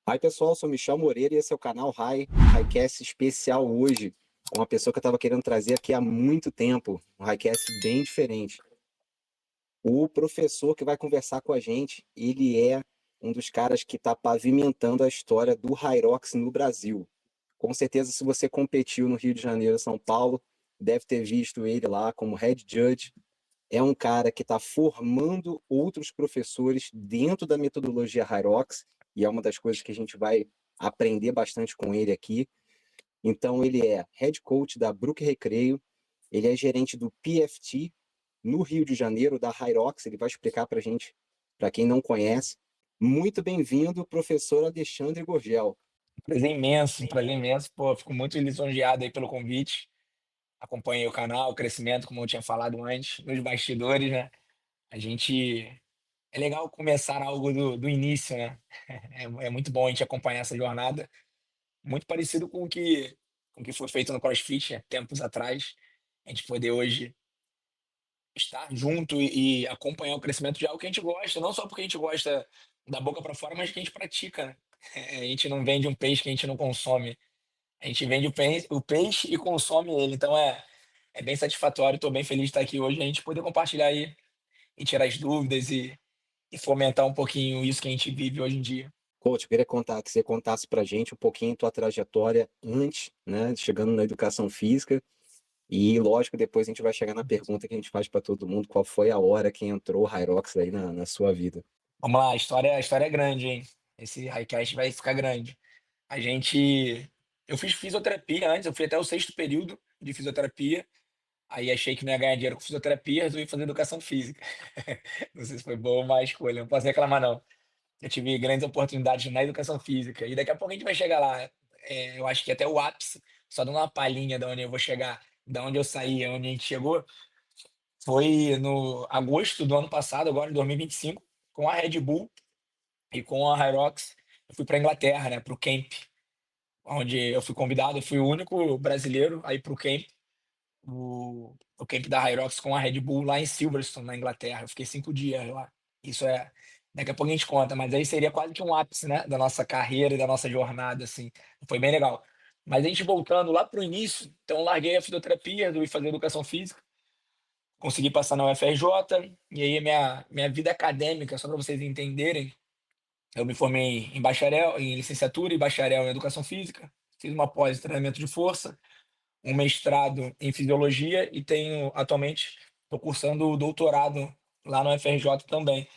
Hi pessoal, sou Michel Moreira e esse é o canal Highcast especial hoje. Uma pessoa que eu estava querendo trazer aqui há muito tempo, um Highcast bem diferente. O professor que vai conversar com a gente, ele é um dos caras que está pavimentando a história do Hyrox no Brasil. Com certeza, se você competiu no Rio de Janeiro, São Paulo, deve ter visto ele lá como head judge. É um cara que está formando outros professores dentro da metodologia Hyrox, e é uma das coisas que a gente vai aprender bastante com ele aqui. Então, ele é head coach da Brook Recreio, ele é gerente do PFT no Rio de Janeiro, da Hyrox. Ele vai explicar para a gente, para quem não conhece. Muito bem-vindo, professor Alexandre Gorgel. Prazer imenso, pô, fico muito lisonjeado aí pelo convite. Acompanhei o canal, o crescimento, como eu tinha falado antes, nos bastidores, né? A gente é legal começar algo do início, né? É muito bom a gente acompanhar essa jornada, muito parecido com o que foi feito no CrossFit, né, tempos atrás. A gente poder hoje estar junto e acompanhar o crescimento de algo que a gente gosta, não só porque a gente gosta da boca para fora, mas que a gente pratica, né? A gente não vende um peixe que a gente não consome. A gente vende o peixe e consome ele, então é bem satisfatório. Estou bem feliz de estar aqui hoje, a gente poder compartilhar aí e tirar as dúvidas e fomentar um pouquinho isso que a gente vive hoje em dia. Coach, eu queria contar que você contasse para a gente um pouquinho tua trajetória antes, né, chegando na educação física. E lógico, depois a gente vai chegar na pergunta que a gente faz para todo mundo, qual foi a hora que entrou o Hyrox aí na sua vida? Vamos lá, a história é grande, hein? Esse highcast vai ficar grande. A gente eu fiz fisioterapia antes, eu fui até o sexto período de fisioterapia, aí achei que não ia ganhar dinheiro com fisioterapia, resolvi fazer educação física. Não sei se foi boa ou má escolha, não posso reclamar não. Eu tive grandes oportunidades na educação física e daqui a pouco a gente vai chegar lá. Eu acho que até o ápice, só dando uma palhinha de onde eu vou chegar, da onde eu saí, onde a gente chegou, foi no agosto do ano passado, agora em 2025, com a Red Bull e com a Hyrox. Eu fui para Inglaterra, né, para o camp, onde eu fui convidado, eu fui o único brasileiro a ir para o camp, o camp da Hyrox com a Red Bull lá em Silverstone, na Inglaterra. Eu fiquei 5 dias lá. Isso é. Daqui a pouco a gente conta, mas aí seria quase que um ápice, né, da nossa carreira e da nossa jornada, assim. Foi bem legal. Mas a gente voltando lá para o início, então larguei a fisioterapia, resolvi fazer educação física, consegui passar na UFRJ, e aí minha vida acadêmica, só para vocês entenderem, eu me formei em bacharel, em licenciatura e bacharel em educação física, fiz uma pós em treinamento de força, um mestrado em fisiologia e tenho atualmente estou cursando o doutorado lá no FRJ também,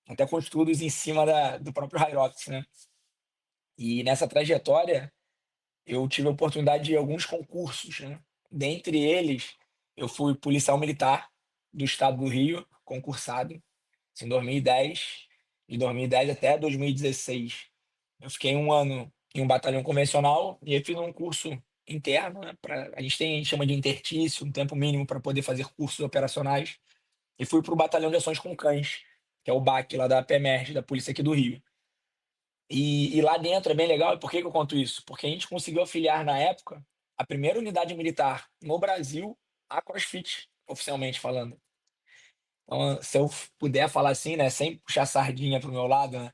até com estudos em cima do próprio Hyrox, né. E nessa trajetória, eu tive a oportunidade de ir a alguns concursos, né. Dentre eles, eu fui policial militar do estado do Rio, concursado, isso em 2010, de 2010 até 2016. Eu fiquei 1 ano em um batalhão convencional e aí fiz um curso interno, né, a gente chama de interstício, um tempo mínimo para poder fazer cursos operacionais, e fui para o Batalhão de Ações com Cães, que é o BAC lá da PEMERG, da polícia aqui do Rio. E lá dentro é bem legal, e por que que eu conto isso? Porque a gente conseguiu afiliar na época a primeira unidade militar no Brasil a CrossFit, oficialmente falando. Então, se eu puder falar assim, né, sem puxar sardinha para o meu lado, né,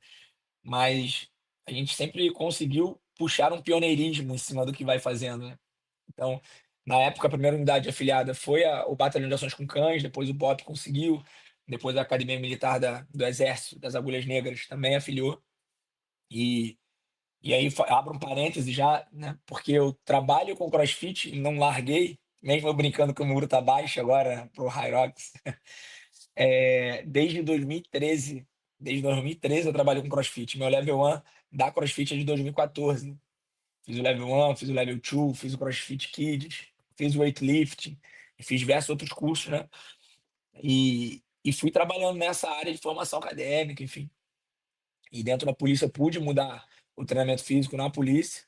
mas a gente sempre conseguiu puxar um pioneirismo em cima do que vai fazendo, né. Então, na época, a primeira unidade afiliada foi o Batalhão de Ações com Cães, depois o BOP conseguiu, depois a Academia Militar do Exército das Agulhas Negras também afiliou. E e aí abro um parêntese já, né, porque eu trabalho com crossfit e não larguei, mesmo eu brincando que o muro tá baixo agora pro Hyrox, desde 2013. Desde 2013 eu trabalho com crossfit. Meu level 1 da crossfit é de 2014. Fiz o level 1, fiz o level 2, fiz o CrossFit Kids, fiz o weightlifting, e fiz diversos outros cursos, né. E fui trabalhando nessa área de formação acadêmica, enfim. E dentro da polícia eu pude mudar o treinamento físico na polícia.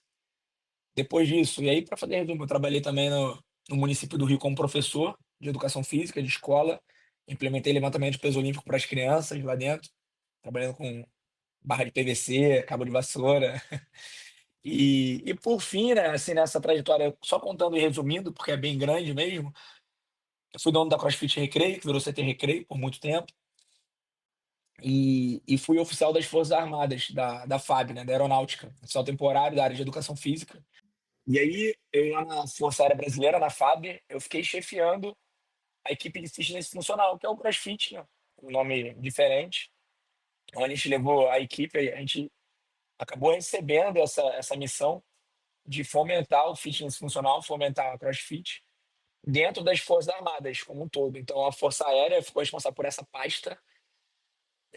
Depois disso, e aí para fazer resumo, eu trabalhei também no município do Rio como professor de educação física, de escola, implementei levantamento de peso olímpico para as crianças lá dentro, trabalhando com barra de PVC, cabo de vassoura. E por fim, né, assim, nessa trajetória, só contando e resumindo, porque é bem grande mesmo, eu fui dono da CrossFit Recreio, que virou CT Recreio por muito tempo. e fui oficial das Forças Armadas, da FAB, né, da Aeronáutica, oficial temporário da área de Educação Física. E aí, eu lá na Força Aérea Brasileira, na FAB, eu fiquei chefiando a equipe de fitness funcional, que é o CrossFit, né? Um nome diferente. Então, a gente levou a equipe, a gente acabou recebendo essa missão de fomentar o fitness funcional, fomentar a CrossFit dentro das Forças Armadas como um todo. Então, a Força Aérea ficou responsável por essa pasta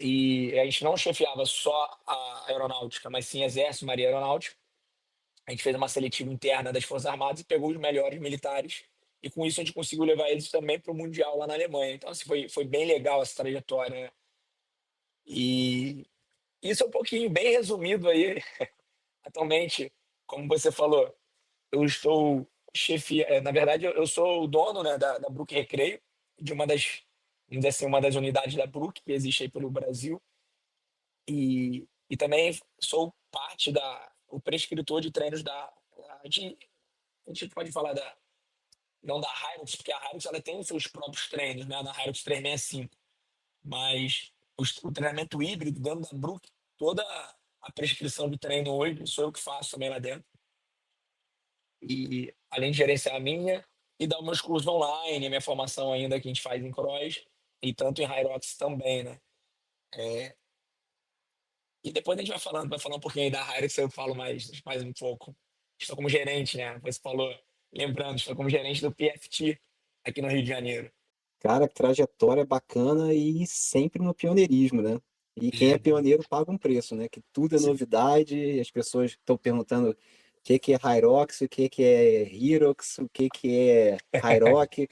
e a gente não chefiava só a aeronáutica, mas sim Exército, Marinha e Aeronáutica. A gente fez uma seletiva interna das Forças Armadas e pegou os melhores militares. E com isso a gente conseguiu levar eles também para o Mundial lá na Alemanha. Então, assim, foi bem legal essa trajetória, né? E isso é um pouquinho, bem resumido aí, atualmente, como você falou, eu estou na verdade, eu sou o dono, né, da Brook Recreio, de vamos dizer assim, uma das unidades da Brook que existe aí pelo Brasil. E também sou parte o prescritor de treinos a gente pode falar não da Hilux, porque a Hilux ela tem os seus próprios treinos, né, na Hilux 365, mas o treinamento híbrido dentro da Brook, toda a prescrição de treino hoje sou eu que faço também lá dentro. E além de gerenciar a minha e dar meus cursos online, minha formação ainda que a gente faz em cross e tanto em Hyrox também, né? É, e depois a gente vai falar um pouquinho aí da Hyrox, eu falo mais um pouco. Estou como gerente, né? Você falou, lembrando, estou como gerente do PFT aqui no Rio de Janeiro. Cara, trajetória bacana e sempre no pioneirismo, né? E quem é É, pioneiro paga um preço, né? Que tudo é sim. novidade, as pessoas estão perguntando o que é Hyrox, o que é Hyrox, o que é Hyrox, o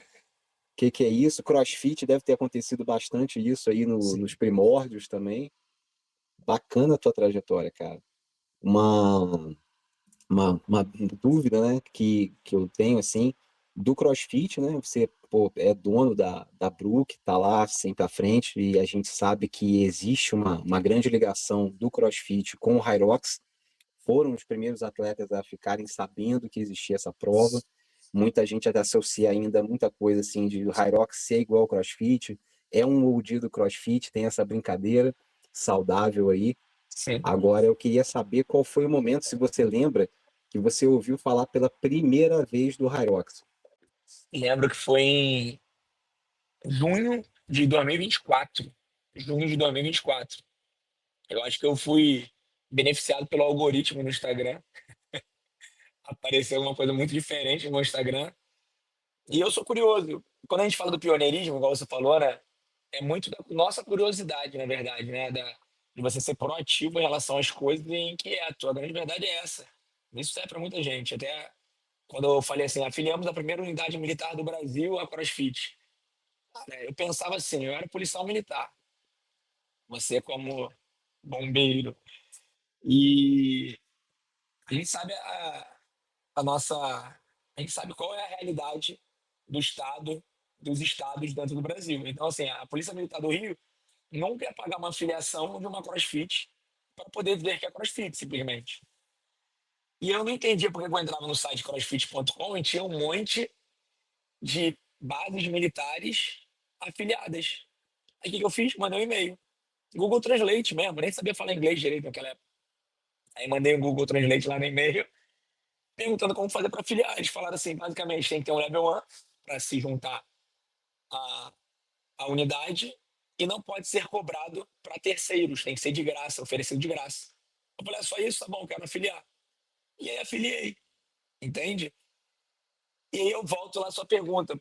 que é isso. CrossFit deve ter acontecido bastante isso aí nos Sim. primórdios também. Bacana a tua trajetória, cara. Uma, uma dúvida, né, que eu tenho, assim, do CrossFit, né, você, pô, é dono da Brook, tá lá sempre à frente, e a gente sabe que existe uma grande ligação do CrossFit com o Hyrox, foram os primeiros atletas a ficarem sabendo que existia essa prova, muita gente até associa ainda muita coisa, assim, de o Hyrox ser igual ao CrossFit, é um molde do CrossFit, tem essa brincadeira saudável aí. Sim. Agora eu queria saber qual foi o momento, se você lembra, que você ouviu falar pela primeira vez do Hyrox. Lembro que foi em junho de 2024. Junho de 2024. Eu acho que eu fui beneficiado pelo algoritmo no Instagram. Apareceu uma coisa muito diferente no meu Instagram. E eu sou curioso. Quando a gente fala do pioneirismo, igual você falou, né? É muito da nossa curiosidade, na verdade, né? De você ser proativo em relação às coisas e inquieto. A grande verdade é essa. Isso serve para muita gente. Até quando eu falei assim, afiliamos a primeira unidade militar do Brasil à CrossFit. Cara, eu pensava assim, eu era policial militar. Você como bombeiro. E a gente sabe a nossa. A gente sabe qual é a realidade do Estado, dos estados dentro do Brasil. Então, assim, a Polícia Militar do Rio não quer pagar uma filiação de uma CrossFit para poder dizer que é CrossFit, simplesmente. E eu não entendia porque eu entrava no site crossfit.com e tinha um monte de bases militares afiliadas. Aí o que eu fiz? Mandei um e-mail. Google Translate mesmo, nem sabia falar inglês direito naquela época. Aí mandei um Google Translate lá no e-mail perguntando como fazer para filiar. Eles falaram assim, basicamente tem que ter um level 1 para se juntar à, à unidade e não pode ser cobrado para terceiros, tem que ser de graça, oferecido de graça. Eu falei, é só isso? Tá bom, quero afiliar. E aí afiliei, entende? E aí eu volto lá à sua pergunta.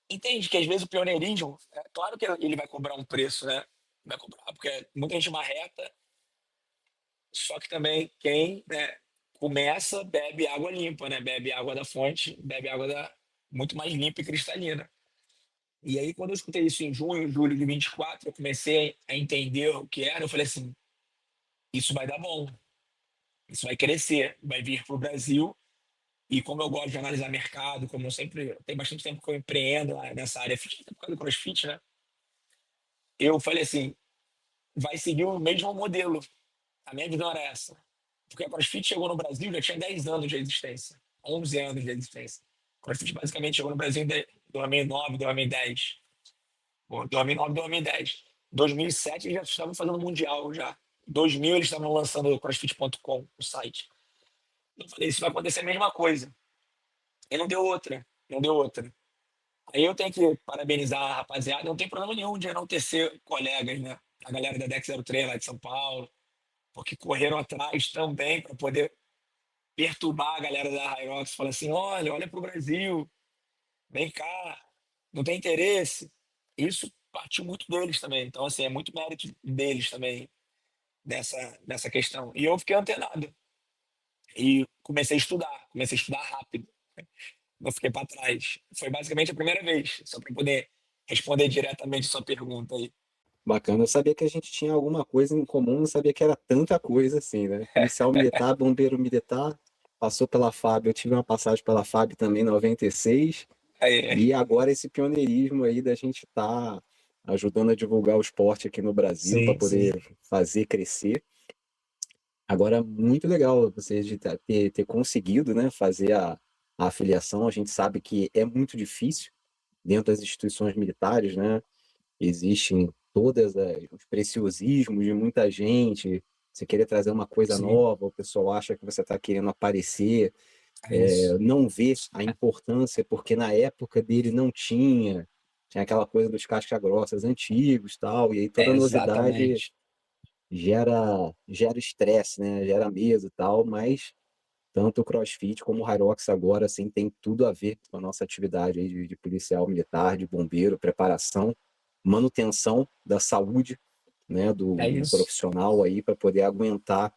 Entende que às vezes o pioneirismo, é claro que ele vai cobrar um preço, né? Vai cobrar, porque muita gente marreta, só que também quem, né, começa bebe água limpa, né? Bebe água da fonte, bebe água muito mais limpa e cristalina. E aí, quando eu escutei isso em junho, julho de 24, eu comecei a entender o que era. Eu falei assim: isso vai dar bom, isso vai crescer, vai vir para o Brasil. E como eu gosto de analisar mercado, como eu sempre tem bastante tempo que eu empreendo nessa área, até por causa do CrossFit, né? Eu falei assim: vai seguir o mesmo modelo. A minha visão era essa. Porque a CrossFit chegou no Brasil, já tinha 10 anos de existência, 11 anos de existência. A CrossFit basicamente chegou no Brasil em 2009, 2010. Bom, 2009, 2010. 2007 eles já estavam fazendo mundial já. 2000 eles estavam lançando o CrossFit.com, o site. Eu falei, isso vai acontecer a mesma coisa. E não deu outra, não deu outra. Aí eu tenho que parabenizar a rapaziada, não tem problema nenhum de enaltecer colegas, né? A galera da Dex 03 lá de São Paulo, porque correram atrás também para poder perturbar a galera da Hyrox, falar assim, olha pro Brasil, vem cá, não tem interesse. Isso partiu muito deles também. Então, assim, é muito mérito deles também nessa questão. E eu fiquei antenado. E comecei a estudar rápido. Não fiquei para trás. Foi basicamente a primeira vez, só para poder responder diretamente a sua pergunta aí. Bacana, eu sabia que a gente tinha alguma coisa em comum, não sabia que era tanta coisa assim, né? Policial militar, bombeiro militar, passou pela FAB, eu tive uma passagem pela FAB também em 96, Aí, e agora esse pioneirismo aí da gente estar ajudando a divulgar o esporte aqui no Brasil para sim, sim. poder fazer crescer. Agora, muito legal vocês de ter conseguido, né, fazer a afiliação. A gente sabe que é muito difícil dentro das instituições militares, né? Existem os preciosismos de muita gente. Você querer trazer uma coisa Sim, nova, o pessoal acha que você está querendo aparecer, é isso. não vê a importância, porque na época dele não tinha, tinha aquela coisa dos casca-grossas antigos, tal, e aí toda É, novidade exatamente. gera estresse, né? Gera medo e tal, mas tanto o CrossFit como o Hyrox agora assim tem tudo a ver com a nossa atividade aí de policial militar, de bombeiro, preparação, manutenção da saúde, né, É do isso. profissional aí para poder aguentar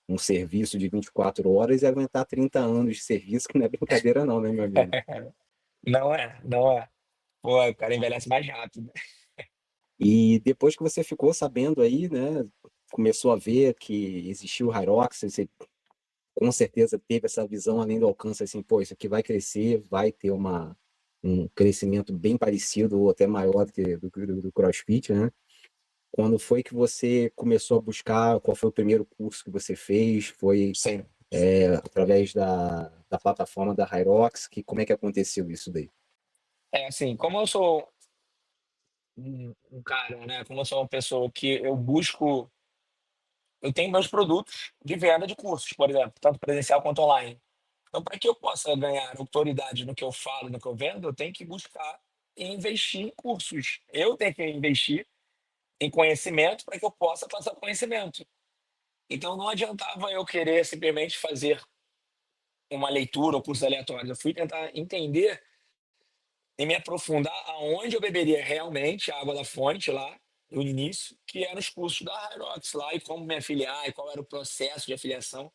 um serviço de 24 horas e aguentar 30 anos de serviço, que não é brincadeira não, né, meu amigo? Não é, não é. Pô, o cara envelhece mais rápido. E depois que você ficou sabendo aí, né, começou a ver que existiu o Hyrox, você com certeza teve essa visão além do alcance, assim, pô, isso aqui vai crescer, vai ter um crescimento bem parecido ou até maior do CrossFit, né? Quando foi que você começou a buscar? Qual foi o primeiro curso que você fez? Foi Sim. através da plataforma da Hyrox? Como é que aconteceu isso daí? É assim, como eu sou um cara, né? Como eu sou uma pessoa que eu busco, eu tenho meus produtos de venda de cursos, por exemplo, tanto presencial quanto online. Então, para que eu possa ganhar autoridade no que eu falo, no que eu vendo, eu tenho que buscar e investir em cursos. Eu tenho que investir em conhecimento para que eu possa passar conhecimento. Então, não adiantava eu querer simplesmente fazer uma leitura ou cursos aleatórios. Eu fui tentar entender e me aprofundar aonde eu beberia realmente a água da fonte lá no início, que eram os cursos da Hyrox lá e como me afiliar e qual era o processo de afiliação.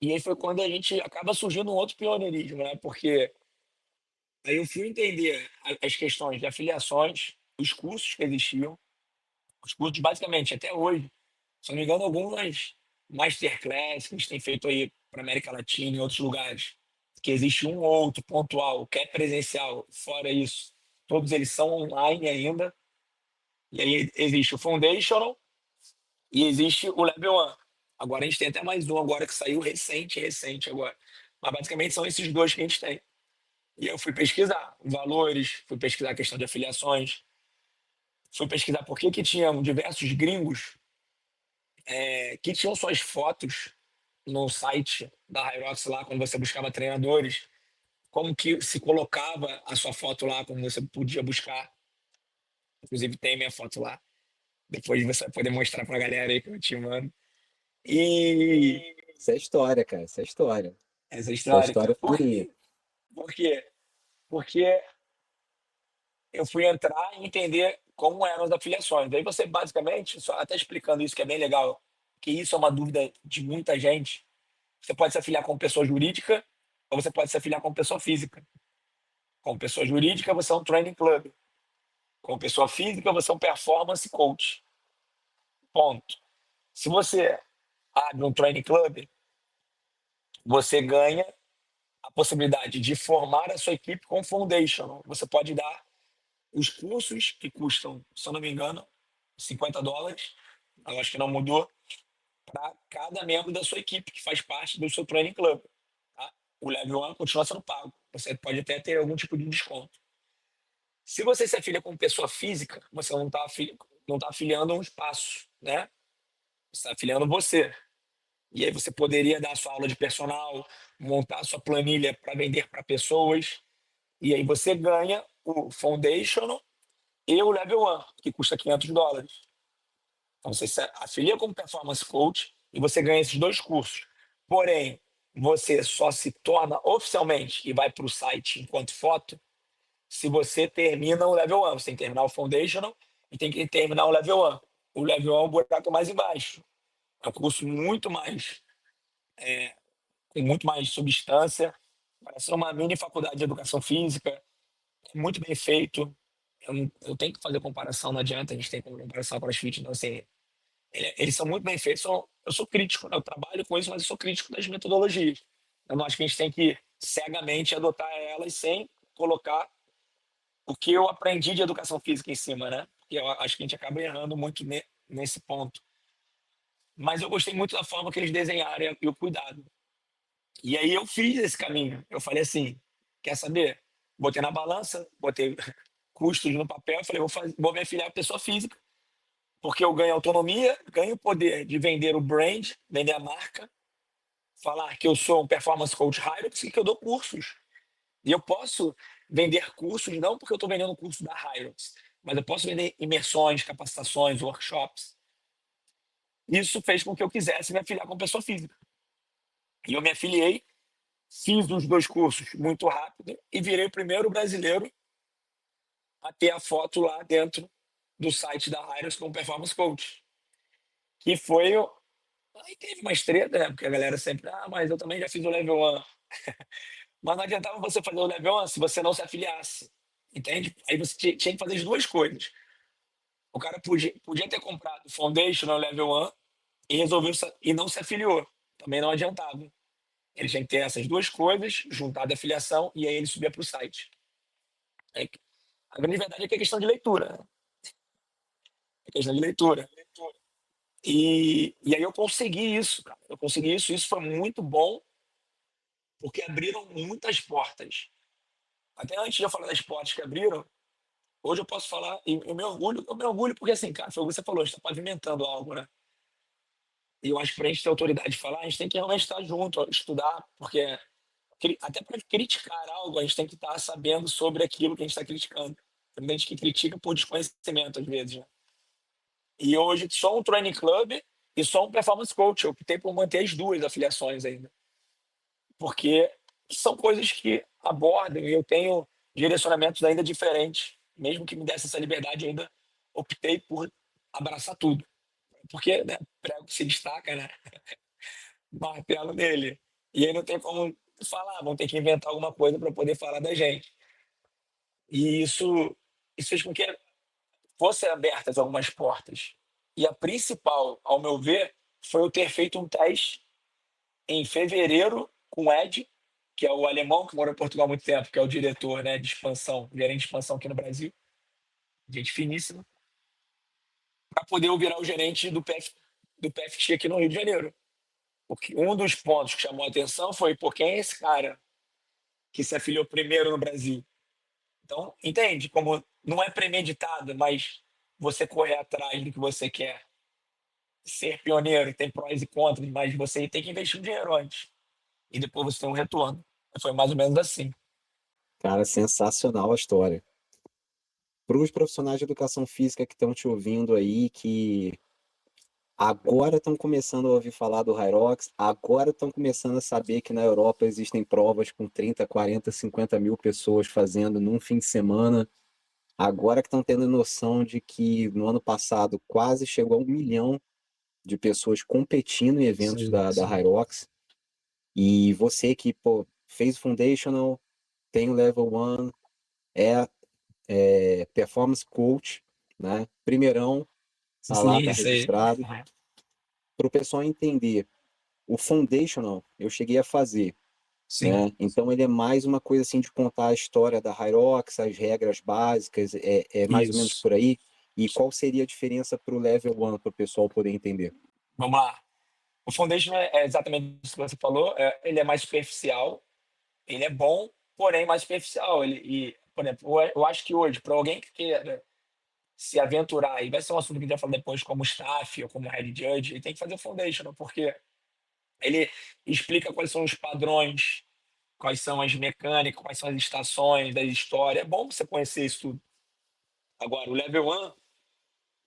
E aí foi quando a gente acaba surgindo um outro pioneirismo, né? Porque aí eu fui entender as questões de afiliações, os cursos que existiam, os cursos basicamente até hoje, se não me engano, algumas masterclass que a gente tem feito aí para América Latina e outros lugares, que existe um ou outro pontual, que é presencial, fora isso, todos eles são online ainda. E aí existe o Foundational e existe o Level 1. Agora a gente tem até mais um agora que saiu recente agora. Mas basicamente são esses dois que a gente tem. E eu fui pesquisar valores, fui pesquisar a questão de afiliações, fui pesquisar por que que tinham diversos gringos que tinham suas fotos no site da Hyrox lá, quando você buscava treinadores, como que se colocava a sua foto lá, como você podia buscar. Inclusive tem minha foto lá. Depois você vai poder mostrar pra galera aí que eu te mando. E Isso é história, cara, isso é história. essa Isso é história, história por purinha. quê? Por quê? Porque eu fui entrar e entender como eram as afiliações. Daí você basicamente, só até explicando isso que é bem legal, que isso é uma dúvida de muita gente. Você pode se afiliar como pessoa jurídica ou você pode se afiliar como pessoa física. Como pessoa jurídica, você é um training club. Como pessoa física, você é um performance coach. Ponto. Se você abre um training club, você ganha a possibilidade de formar a sua equipe com foundation. Você pode dar os cursos que custam, se eu não me engano, US$ 50. Eu acho que não mudou para cada membro da sua equipe que faz parte do seu training club. Tá? O level 1 continua sendo pago. Você pode até ter algum tipo de desconto. Se você se afilia como pessoa física, você não tá afiliando um espaço, né? Você está afiliando você. E aí você poderia dar sua aula de personal, montar sua planilha para vender para pessoas, e aí você ganha o Foundational e o Level 1, que custa US$ 500. Então você se afilia como Performance Coach e você ganha esses dois cursos. Porém, você só se torna oficialmente e vai para o site enquanto foto se você termina o Level 1. Você tem que terminar o Foundational e tem que terminar o Level 1. O Level 1 é o buraco mais embaixo. É um curso muito mais, com muito mais substância. Parece uma mini faculdade de educação física. É muito bem feito. Eu tenho que fazer comparação, não adianta, a gente tem comparação com a CrossFit. Então, assim, eles são muito bem feitos. Eu sou crítico, né? Eu trabalho com isso, mas eu sou crítico das metodologias. Eu não acho que a gente tem que cegamente adotar elas sem colocar o que eu aprendi de educação física em cima, né? E eu acho que a gente acaba errando muito nesse ponto. Mas eu gostei muito da forma que eles desenharam e o cuidado. E aí eu fiz esse caminho. Eu falei assim, quer saber? Botei na balança, botei custos no papel, falei, vou me afiliar à pessoa física, porque eu ganho autonomia, ganho o poder de vender o brand, vender a marca, falar que eu sou um performance coach Hyrox e que eu dou cursos. E eu posso vender cursos, não porque eu estou vendendo curso da Hyrox, mas eu posso vender imersões, capacitações, workshops. Isso fez com que eu quisesse me afiliar como pessoa física. E eu me afiliei, fiz os dois cursos muito rápido e virei o primeiro brasileiro a ter a foto lá dentro do site da Hyrox como performance coach. Que foi. Aí teve uma treta, né? Porque a galera sempre, mas eu também já fiz o level 1. Mas não adiantava você fazer o level 1 se você não se afiliasse. Entende? Aí você tinha que fazer as duas coisas. O cara podia ter comprado o Foundation no level 1 e resolveu e não se afiliou. Também não adiantava. Ele tinha que ter essas duas coisas, juntar a afiliação, e aí ele subia para o site. A grande verdade é que é questão de leitura. Né? É questão de leitura. E aí eu consegui isso, cara. Eu consegui isso. Isso foi muito bom, porque abriram muitas portas. Até antes de eu falar das portas que abriram, hoje eu posso falar, e eu me orgulho porque, assim, cara, foi o que você falou, a gente está pavimentando algo, né? E eu acho que para a gente ter autoridade de falar, a gente tem que realmente estar junto, estudar, porque até para criticar algo, a gente tem que estar sabendo sobre aquilo que a gente está criticando. Tem gente que critica por desconhecimento, às vezes, né? E hoje sou um training club e sou um performance coach. Eu optei por manter as duas afiliações ainda. Porque são coisas que abordam e eu tenho direcionamentos ainda diferentes. Mesmo que me desse essa liberdade, ainda optei por abraçar tudo. Porque, né, prego que se destaca, né? Martelo nele. E aí não tem como falar, vão ter que inventar alguma coisa para poder falar da gente. E isso fez com que fossem abertas algumas portas. E a principal, ao meu ver, foi eu ter feito um teste em fevereiro com o Ed, que é o alemão que mora em Portugal há muito tempo, que é o diretor, né, de expansão, gerente de expansão aqui no Brasil, gente finíssima, para poder eu virar o gerente do PFT aqui no Rio de Janeiro. Porque um dos pontos que chamou a atenção foi, por quem é esse cara que se afiliou primeiro no Brasil? Então, entende como não é premeditado, mas você correr atrás do que você quer, ser pioneiro, tem prós e contras, mas você tem que investir um dinheiro antes e depois você tem um retorno. Foi mais ou menos assim. Cara, sensacional a história. Para os profissionais de educação física que estão te ouvindo aí, que agora estão começando a ouvir falar do Hyrox, agora estão começando a saber que na Europa existem provas com 30, 40, 50 mil pessoas fazendo num fim de semana. Agora que estão tendo noção de que no ano passado quase chegou a 1 milhão de pessoas competindo em eventos Sim, da sim. Hyrox. E você que, pô, fez o Foundational, tem o Level 1, é Performance Coach, né? Primeirão, tá lá, Sim, tá isso aí. registrado. Uhum. Para o pessoal entender, o Foundational eu cheguei a fazer, Sim. né? Então ele é mais uma coisa assim de contar a história da Hyrox, as regras básicas, é mais ou menos Isso. por aí. E qual seria a diferença para o Level 1 para o pessoal poder entender? Vamos lá. O Foundation é exatamente isso que você falou. Ele é mais superficial. Ele é bom, porém mais superficial. por exemplo, eu acho que hoje, para alguém que queira se aventurar, e vai ser um assunto que a gente vai falar depois, como staff ou como head judge, ele tem que fazer o foundation, porque ele explica quais são os padrões, quais são as mecânicas, quais são as estações da história. É bom você conhecer isso tudo. Agora, o level 1,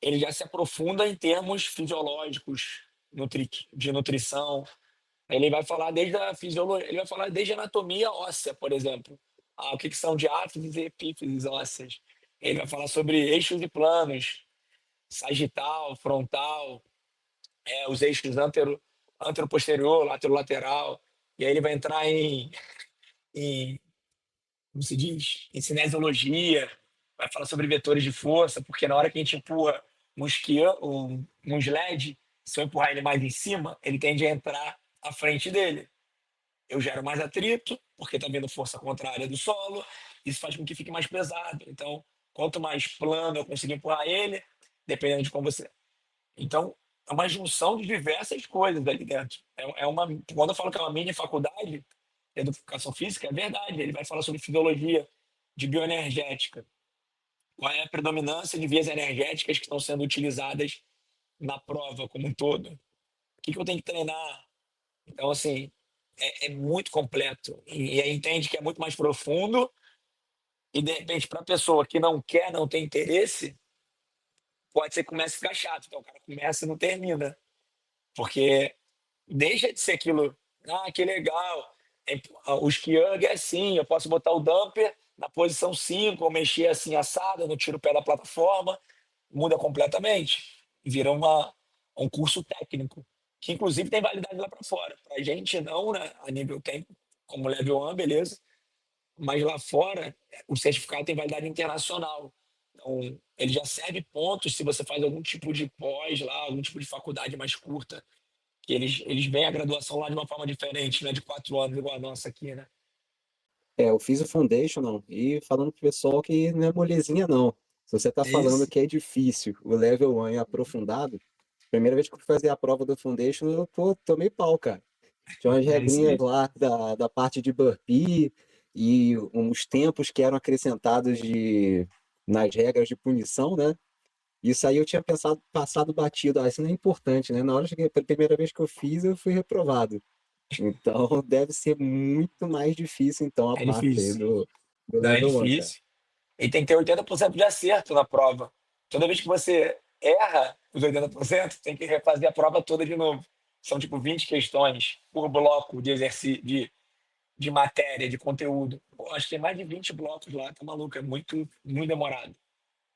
ele já se aprofunda em termos fisiológicos, de nutrição. Ele vai falar desde a fisiologia, ele vai falar desde a anatomia óssea, por exemplo. O que são diáfises e epífises ósseas. Ele vai falar sobre eixos e planos, sagital, frontal, os eixos antero-posterior, lateral. E aí ele vai entrar em como se diz, em cinesiologia, vai falar sobre vetores de força, porque na hora que a gente empurra um sled, se eu empurrar ele mais em cima, ele tende a entrar à frente dele. Eu gero mais atrito, porque está vindo força contrária do solo, isso faz com que fique mais pesado. Então, quanto mais plano eu conseguir empurrar ele, dependendo de como você. Então, é uma junção de diversas coisas ali dentro. Quando eu falo que é uma mini faculdade de educação física, é verdade. Ele vai falar sobre fisiologia de bioenergética. Qual é a predominância de vias energéticas que estão sendo utilizadas na prova como um todo? O que eu tenho que treinar? Então, assim, é muito completo. E aí entende que é muito mais profundo. E, de repente, para a pessoa que não quer, não tem interesse, pode ser que comece a ficar chato. Então, o cara começa e não termina. Porque deixa de ser aquilo. Que legal. O skiang é assim, eu posso botar o dumper na posição 5 ou mexer assim assado, não tiro o pé da plataforma, muda completamente. Vira um curso técnico, que inclusive tem validade lá para fora. Para a gente não, né? A nível técnico, como level 1, beleza. Mas lá fora, o certificado tem validade internacional. Então, ele já serve pontos se você faz algum tipo de pós lá, algum tipo de faculdade mais curta, que eles veem a graduação lá de uma forma diferente, né? De 4 anos, igual a nossa aqui, né? Eu fiz o Foundation e falando pro pessoal que não é molezinha, não. Se você tá É falando isso. que é difícil, o level 1 é aprofundado, primeira vez que eu fui fazer a prova do Foundation, eu tomei pau, cara. Tinha umas É isso regrinhas aí. lá da parte de burpee e uns tempos que eram acrescentados nas regras de punição, né? Isso aí eu tinha pensado, passado batido. Isso não é importante, né? Na hora que a primeira vez que eu fiz, eu fui reprovado. Então deve ser muito mais difícil, então, a É parte aí difícil. do Não, é level 1, cara. difícil. E tem que ter 80% de acerto na prova. Toda vez que você erra os 80%, tem que refazer a prova toda de novo. São tipo 20 questões por bloco de exercício, de matéria, de conteúdo. Pô, acho que tem mais de 20 blocos lá, tá maluco? É muito, muito demorado.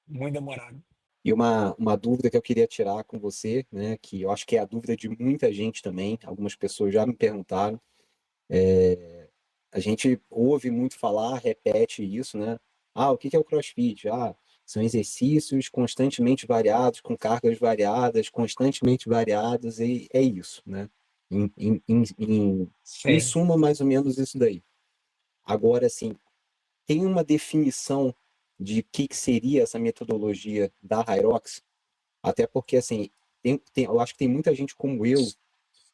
Muito demorado. E uma dúvida que eu queria tirar com você, né, que eu acho que é a dúvida de muita gente também, algumas pessoas já me perguntaram, a gente ouve muito falar, repete isso, né? O que é o CrossFit? São exercícios constantemente variados, com cargas variadas, constantemente variados, e é isso, né? Em Sim. suma, mais ou menos isso daí. Agora, assim, tem uma definição de que seria essa metodologia da Hyrox? Até porque, assim, eu acho que tem muita gente como eu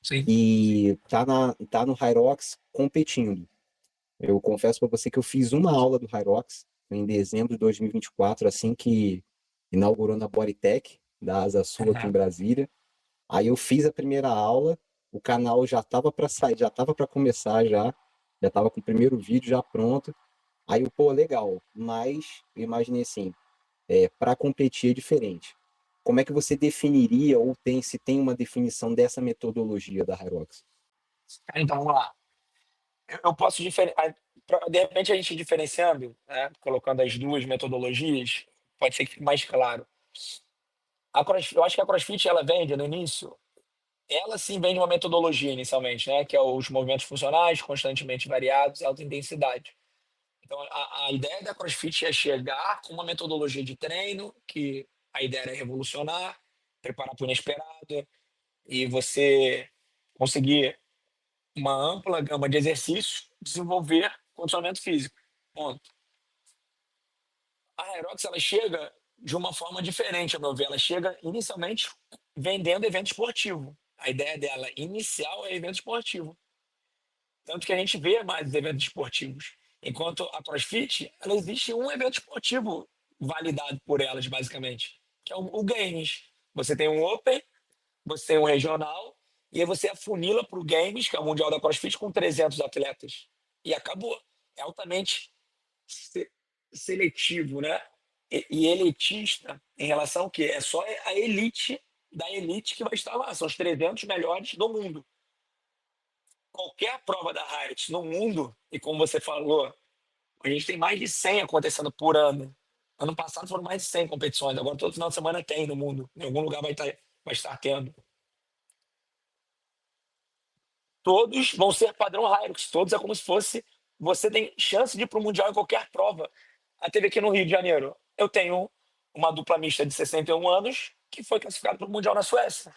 Sim. que tá no Hyrox competindo. Eu confesso para você que eu fiz uma aula do Hyrox em dezembro de 2024, assim que inaugurou na Bodytech, da Asa Sul aqui em Aham. Brasília. Aí eu fiz a primeira aula, o canal já estava para sair, já estava para começar já estava com o primeiro vídeo já pronto. Aí eu, pô, legal, mas eu imaginei assim, para competir é diferente. Como é que você definiria ou se tem uma definição dessa metodologia da Hyrox? Então, vamos lá. Eu posso diferenciar. De repente, a gente diferenciando, né, colocando as duas metodologias, pode ser que fique mais claro. Eu acho que a CrossFit, ela vende no início, ela sim vende uma metodologia inicialmente, né, que é os movimentos funcionais, constantemente variados e alta intensidade. Então, a ideia da CrossFit é chegar com uma metodologia de treino, que a ideia era revolucionar, preparar para o inesperado, e você conseguir uma ampla gama de exercícios, desenvolver condicionamento físico. Ponto. A Aerox, ela chega de uma forma diferente, a meu ver. Ela chega inicialmente vendendo evento esportivo. A ideia dela inicial é evento esportivo. Tanto que a gente vê mais eventos esportivos. Enquanto a CrossFit, ela existe um evento esportivo validado por elas, basicamente, que é o Games. Você tem um Open, você tem um regional, e aí você afunila para o Games, que é o Mundial da CrossFit, com 300 atletas. E acabou. É altamente se- seletivo, né? E elitista em relação ao quê? É só a elite da elite que vai estar lá. São os 300 melhores do mundo. Qualquer prova da Harris no mundo, e como você falou, a gente tem mais de 100 acontecendo por ano. Ano passado foram mais de 100 competições. Agora todo final de semana tem no mundo. Em algum lugar vai estar tendo. Todos vão ser padrão Hilux. Todos é como se fosse. Você tem chance de ir para o Mundial em qualquer prova. A teve aqui no Rio de Janeiro. Eu tenho uma dupla mista de 61 anos que foi classificada para o Mundial na Suécia.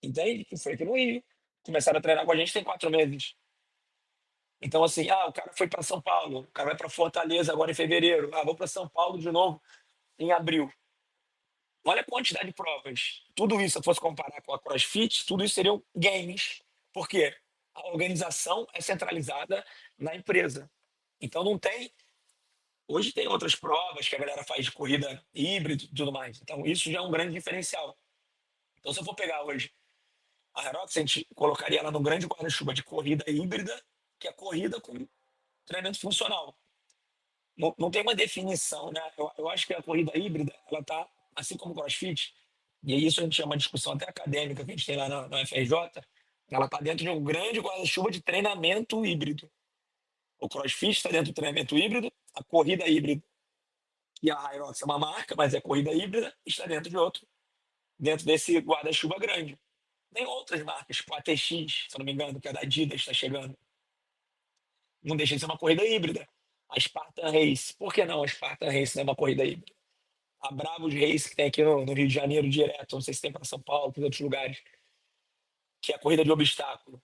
Entende? Que foi aqui no Rio. Começaram a treinar com a gente tem 4 meses. Então, assim, o cara foi para São Paulo, o cara vai para Fortaleza agora em fevereiro. Vou para São Paulo de novo em abril. Olha a quantidade de provas. Tudo isso, se eu fosse comparar com a CrossFit, tudo isso seriam games. Por quê? A organização é centralizada na empresa. Então não tem. Hoje tem outras provas que a galera faz de corrida híbrida e tudo mais. Então isso já é um grande diferencial. Então se eu for pegar hoje a Aerox, a gente colocaria ela no grande guarda-chuva de corrida híbrida, que é corrida com treinamento funcional. Não tem uma definição, né? Eu acho que a corrida híbrida, ela tá, assim como o CrossFit, e isso a gente chama de discussão até acadêmica que a gente tem lá na UFRJ, ela está dentro de um grande guarda-chuva de treinamento híbrido. O CrossFit está dentro do treinamento híbrido, a corrida híbrida, e a Hyrox é uma marca, mas é corrida híbrida, está dentro de outro, dentro desse guarda-chuva grande. Tem outras marcas, tipo a ATX, se eu não me engano, que é da Adidas, está chegando. Não deixa de ser uma corrida híbrida. A Spartan Race, por que não a Spartan Race não é uma corrida híbrida? A Bravos Race, que tem aqui no Rio de Janeiro direto, não sei se tem para São Paulo, para outros lugares, que é a corrida de obstáculo.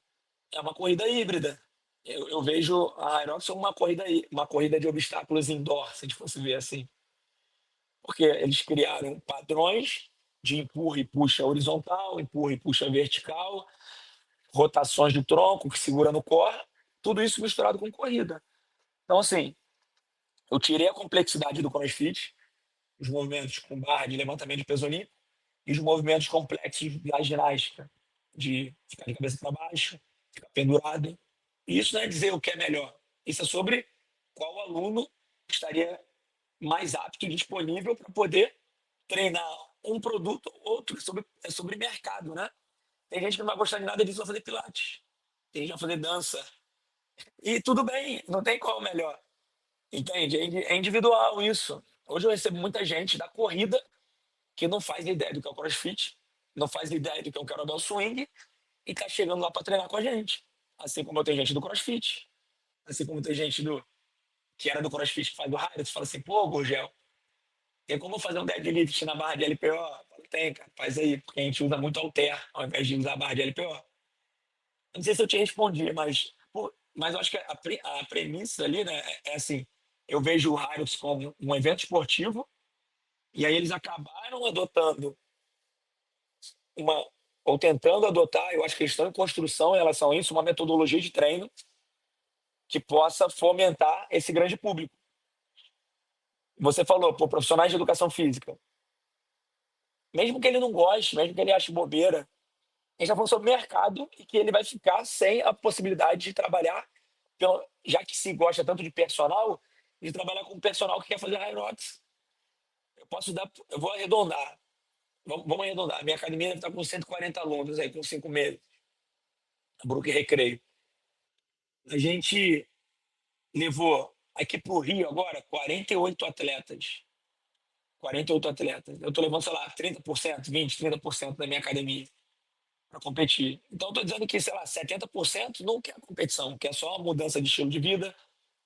É uma corrida híbrida. Eu vejo a Aerox como uma corrida de obstáculos indoor, se a gente fosse ver assim. Porque eles criaram padrões de empurra e puxa horizontal, empurra e puxa vertical, rotações do tronco que segura no core, tudo isso misturado com corrida. Então, assim, eu tirei a complexidade do CrossFit, os movimentos com barra de levantamento de peso olímpico, e os movimentos complexos da ginástica, de ficar de cabeça para baixo, ficar pendurado. E isso não é dizer o que é melhor. Isso é sobre qual aluno estaria mais apto e disponível para poder treinar um produto ou outro. É sobre mercado, né? Tem gente que não vai gostar de nada disso, vai fazer pilates. Tem gente que vai fazer dança. E tudo bem, não tem qual melhor. Entende? É individual isso. Hoje eu recebo muita gente da corrida que não faz ideia do que é o CrossFit, não faz ideia do que é o Kettlebell Swing e tá chegando lá para treinar com a gente. Assim como tem gente do CrossFit, assim como tem gente que era do CrossFit que faz do Harris, fala assim, pô, Gurgel, tem como fazer um deadlift na barra de LPO? Eu falo, tem, cara, faz aí, porque a gente usa muito halter ao invés de usar a barra de LPO. Não sei se eu te respondi, mas, pô, mas eu acho que a premissa ali, né, é assim, eu vejo o Harris como um evento esportivo e aí eles acabaram adotando uma, ou tentando adotar, eu acho que eles estão em construção em relação a isso, uma metodologia de treino que possa fomentar esse grande público. Você falou, pô, profissionais de educação física. Mesmo que ele não goste, mesmo que ele ache bobeira, a gente está falando sobre mercado e que ele vai ficar sem a possibilidade de trabalhar, já que se gosta tanto de personal, de trabalhar com personal que quer fazer Hyrox. Eu vou arredondar. Vamos arredondar. Minha academia deve estar com 140 alunos aí, com 5 meses. A Brook Recreio. A gente levou aqui para o Rio agora 48 atletas. 48 atletas. Eu estou levando, sei lá, 30%, 20, 30% da minha academia para competir. Então, estou dizendo que, sei lá, 70% não quer competição, quer só uma mudança de estilo de vida,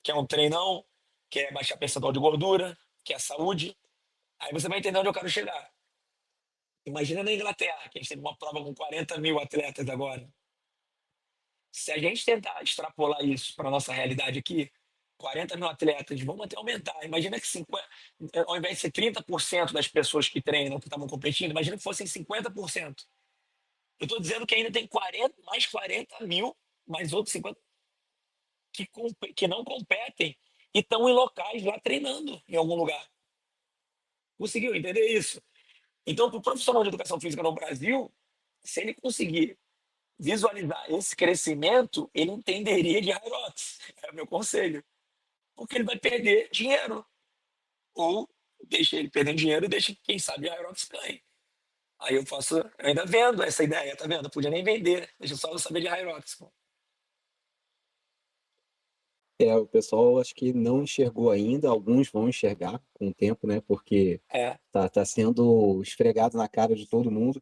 quer um treinão, quer baixar percentual de gordura, quer saúde. Aí você vai entender onde eu quero chegar. Imagina na Inglaterra, que a gente teve uma prova com 40 mil atletas agora. Se a gente tentar extrapolar isso para a nossa realidade aqui, 40 mil atletas, vamos até aumentar. Imagina que 50, ao invés de ser 30% das pessoas que treinam, que estavam competindo, imagina que fossem 50%. Eu estou dizendo que ainda tem 40, mais 40 mil, mais outros 50. que não competem e estão em locais lá treinando em algum lugar. Conseguiu entender isso? Então, para o profissional de educação física no Brasil, se ele conseguir visualizar esse crescimento, ele entenderia de Hyrox. É o meu conselho. Porque ele vai perder dinheiro. Ou deixa ele perdendo dinheiro e deixa que, quem sabe, a Hyrox ganhe. Aí eu faço, eu ainda vendo essa ideia, tá vendo? Eu podia nem vender, deixa só eu saber de Hyrox. Pô. O pessoal acho que não enxergou ainda, alguns vão enxergar com o tempo, né? Porque É, tá sendo esfregado na cara de todo mundo.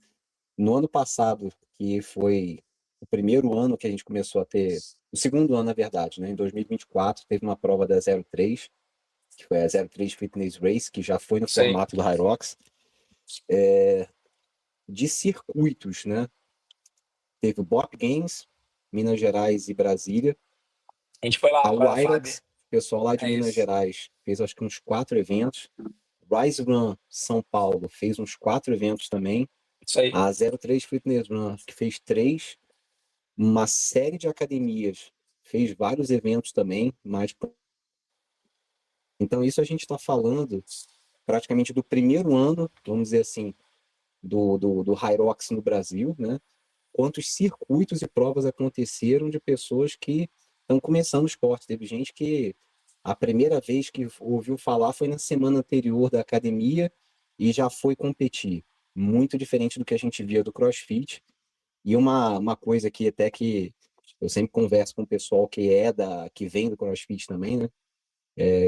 No ano passado, que foi o primeiro ano que a gente começou a ter, o segundo ano, na verdade, né? Em 2024, teve uma prova da 03, que foi a 03 Fitness Race, que já foi no sei. formato do Hyrox, de circuitos, né? Teve o Bop Games, Minas Gerais e Brasília. A gente foi A lá com a Fábio. Wyrax, pessoal lá de É Minas isso. Gerais, fez acho que uns 4 eventos. Rise Run São Paulo fez uns 4 eventos também. Isso aí. A 03 Fitness Run, que fez 3. Uma série de academias fez vários eventos também, mas então isso a gente está falando praticamente do primeiro ano, vamos dizer assim, do Hyrox no Brasil, né? Quantos circuitos e provas aconteceram de pessoas que estão começando o esporte. Teve gente que a primeira vez que ouviu falar foi na semana anterior da academia e já foi competir. Muito diferente do que a gente via do CrossFit. E uma coisa que até que eu sempre converso com o pessoal que vem do CrossFit também, né?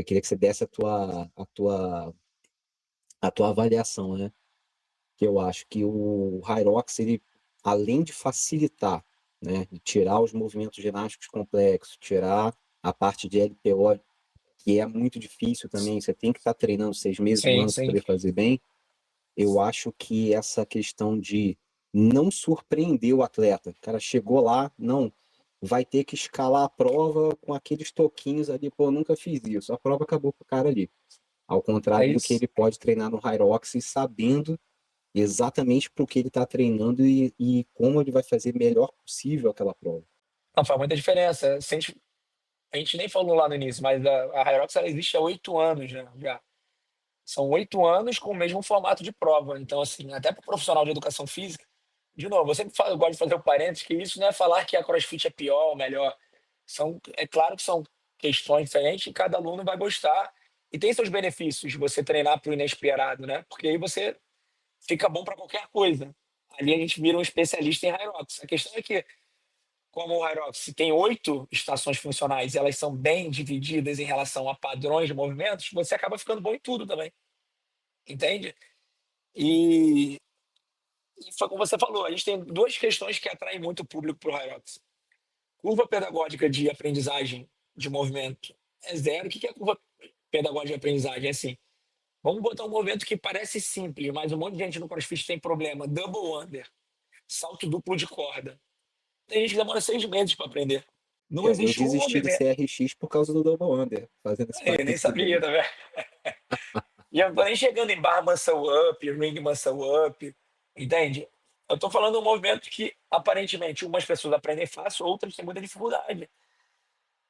Queria que você desse a tua avaliação, né? Que eu acho que o Hyrox, ele, além de facilitar, né, de tirar os movimentos ginásticos complexos, tirar a parte de LPO, que é muito difícil também, você tem que estar treinando 6 meses, um Sim, ano para sim. poder fazer bem. Eu acho que essa questão de não surpreender o atleta, o cara chegou lá, não, vai ter que escalar a prova com aqueles toquinhos ali, pô, eu nunca fiz isso, a prova acabou com o cara ali. Ao É contrário do que isso. ele pode treinar no Hyrox e sabendo exatamente para o que ele está treinando e como ele vai fazer melhor possível aquela prova. Não, faz muita diferença. A gente nem falou lá no início, mas a Hyrox ela existe há 8 anos, né? Já. São 8 anos com o mesmo formato de prova. Então, assim, até para o profissional de educação física, de novo, eu sempre falo, eu gosto de fazer o parênteses que isso não é falar que a CrossFit é pior ou melhor. É claro que são questões diferentes e cada aluno vai gostar. E tem seus benefícios de você treinar para o inesperado, né? Porque aí você fica bom para qualquer coisa. Ali a gente vira um especialista em Hyrox. A questão é que, como o Hyrox tem 8 estações funcionais e elas são bem divididas em relação a padrões de movimentos, você acaba ficando bom em tudo também. Entende? E, e foi como você falou, a gente tem duas questões que atraem muito o público para o Hyrox. Curva pedagógica de aprendizagem de movimento é zero. O que é curva pedagógica de aprendizagem? É assim, vamos botar um movimento que parece simples, mas um monte de gente no CrossFit tem problema. Double under, salto duplo de corda. Tem gente que demora 6 meses para aprender. Não Eu existe um desisti do movimento. CRX por causa do Double Under, fazendo esse Eu nem parênteses sabia, aí. tá vendo? E eu não tô nem chegando em bar muscle up, ring muscle up, entende? Eu tô falando de um movimento que, aparentemente, umas pessoas aprendem fácil, outras têm muita dificuldade.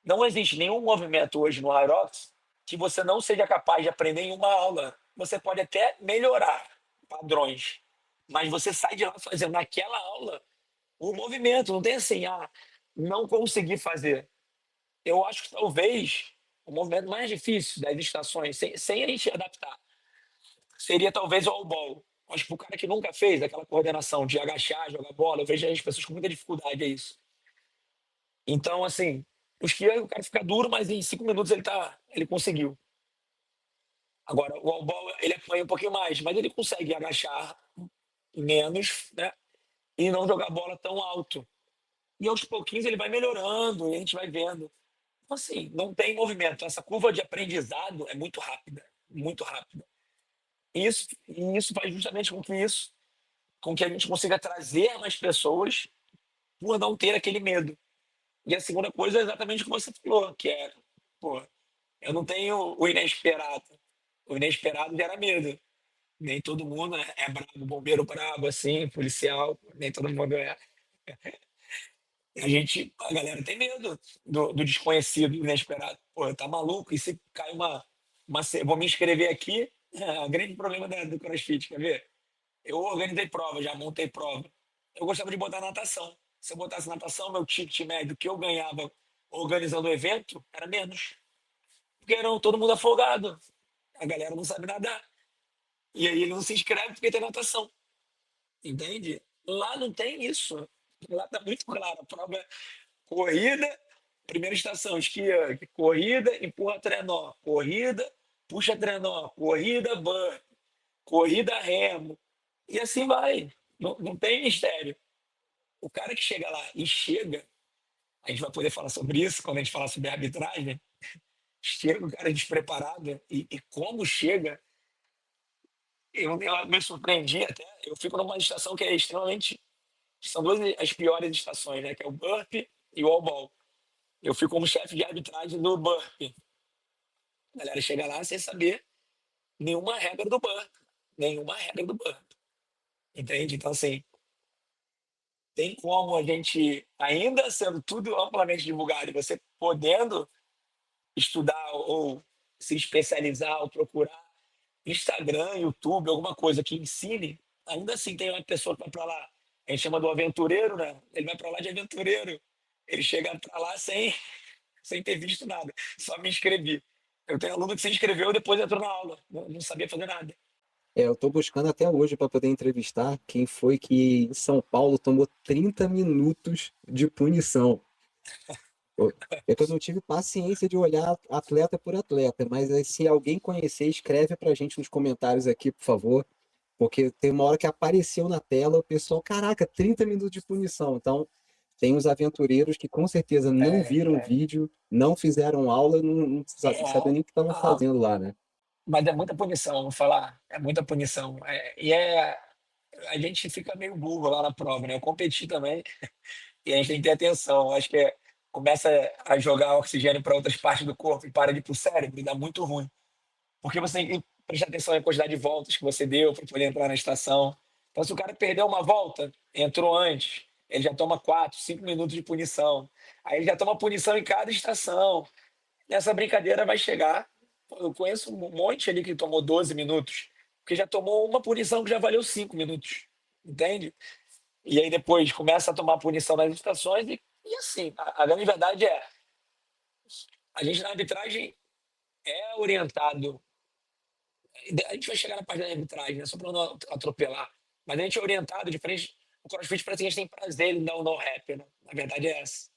Não existe nenhum movimento hoje no Hyrox que você não seja capaz de aprender em uma aula. Você pode até melhorar padrões, mas você sai de lá fazendo naquela aula o movimento. Não tem assim, não consegui fazer. Eu acho que talvez o movimento mais difícil das estações, sem a gente adaptar, seria talvez o all ball. Acho que o cara que nunca fez aquela coordenação de agachar, jogar bola, eu vejo as pessoas com muita dificuldade a isso. Então, assim, os que o cara fica duro, mas em 5 minutos ele conseguiu. Agora, o all ball, ele apanha um pouquinho mais, mas ele consegue agachar menos, né? E não jogar a bola tão alto. E aos pouquinhos ele vai melhorando e a gente vai vendo. Então, assim, não tem movimento. Essa curva de aprendizado é muito rápida, muito rápida. E isso faz justamente com que a gente consiga trazer mais pessoas por não ter aquele medo. E a segunda coisa é exatamente o que você falou, que é, pô, eu não tenho o inesperado. O inesperado gera medo. Nem todo mundo é brabo, bombeiro brabo, assim, policial, nem todo mundo é. A galera tem medo do desconhecido, do inesperado. Pô, tá maluco? E se cai vou me inscrever aqui, o grande problema do CrossFit, quer ver? Eu organizei prova, já montei prova. Eu gostava de botar natação. Se eu botasse natação, meu ticket médio que eu ganhava organizando o evento era menos. Porque era todo mundo afogado. A galera não sabe nadar. E aí ele não se inscreve porque tem natação. Entende? Lá não tem isso. Lá tá muito claro. A prova é corrida, primeira estação, esquia, corrida, empurra trenó. Corrida, puxa trenó. Corrida, burn. Corrida, remo. E assim vai. Não tem mistério. O cara que chega lá e chega, a gente vai poder falar sobre isso quando a gente falar sobre arbitragem. Chega o cara despreparado e como chega, eu me surpreendi até. Eu fico numa estação que é extremamente. São duas as piores estações, né? Que é o burp e o all ball. Eu fico como chefe de arbitragem do burp. A galera chega lá sem saber nenhuma regra do burp. Nenhuma regra do burp. Entende? Então, assim, tem como a gente, ainda sendo tudo amplamente divulgado, e você podendo estudar ou se especializar ou procurar Instagram, YouTube, alguma coisa que ensine, ainda assim tem uma pessoa que vai para lá, a gente chama do aventureiro, né? Ele vai para lá de aventureiro. Ele chega para lá sem ter visto nada, só me inscrevi. Eu tenho aluno que se inscreveu e depois entrou na aula, não sabia fazer nada. Eu estou buscando até hoje para poder entrevistar quem foi que em São Paulo tomou 30 minutos de punição. Pô, é que eu não tive paciência de olhar atleta por atleta, mas aí, se alguém conhecer, escreve pra gente nos comentários aqui, por favor, porque tem uma hora que apareceu na tela, o pessoal, caraca, 30 minutos de punição. Então, tem os aventureiros que com certeza não viram o vídeo, não fizeram aula, não sabiam nem o que estavam Ah, fazendo lá, né? mas é muita punição, vou falar, é muita punição. A gente fica meio burro lá na prova, né? Eu competi também e a gente tem que ter atenção. Acho que começa a jogar oxigênio para outras partes do corpo e para de ir para o cérebro e dá muito ruim. Porque você tem que prestar atenção na quantidade de voltas que você deu para poder entrar na estação. Então, se o cara perdeu uma volta, entrou antes, ele já toma 4, 5 minutos de punição. Aí ele já toma punição em cada estação. Nessa brincadeira vai chegar. Eu conheço um monte ali que tomou 12 minutos, porque já tomou uma punição que já valeu 5 minutos. Entende? E aí depois começa a tomar punição nas estações e assim, a grande verdade é, a gente na arbitragem é orientado, a gente vai chegar na parte da arbitragem, né, só para não atropelar, mas a gente é orientado diferente, o CrossFit parece que a gente tem prazer em dar o no-rap, né? Na verdade é essa.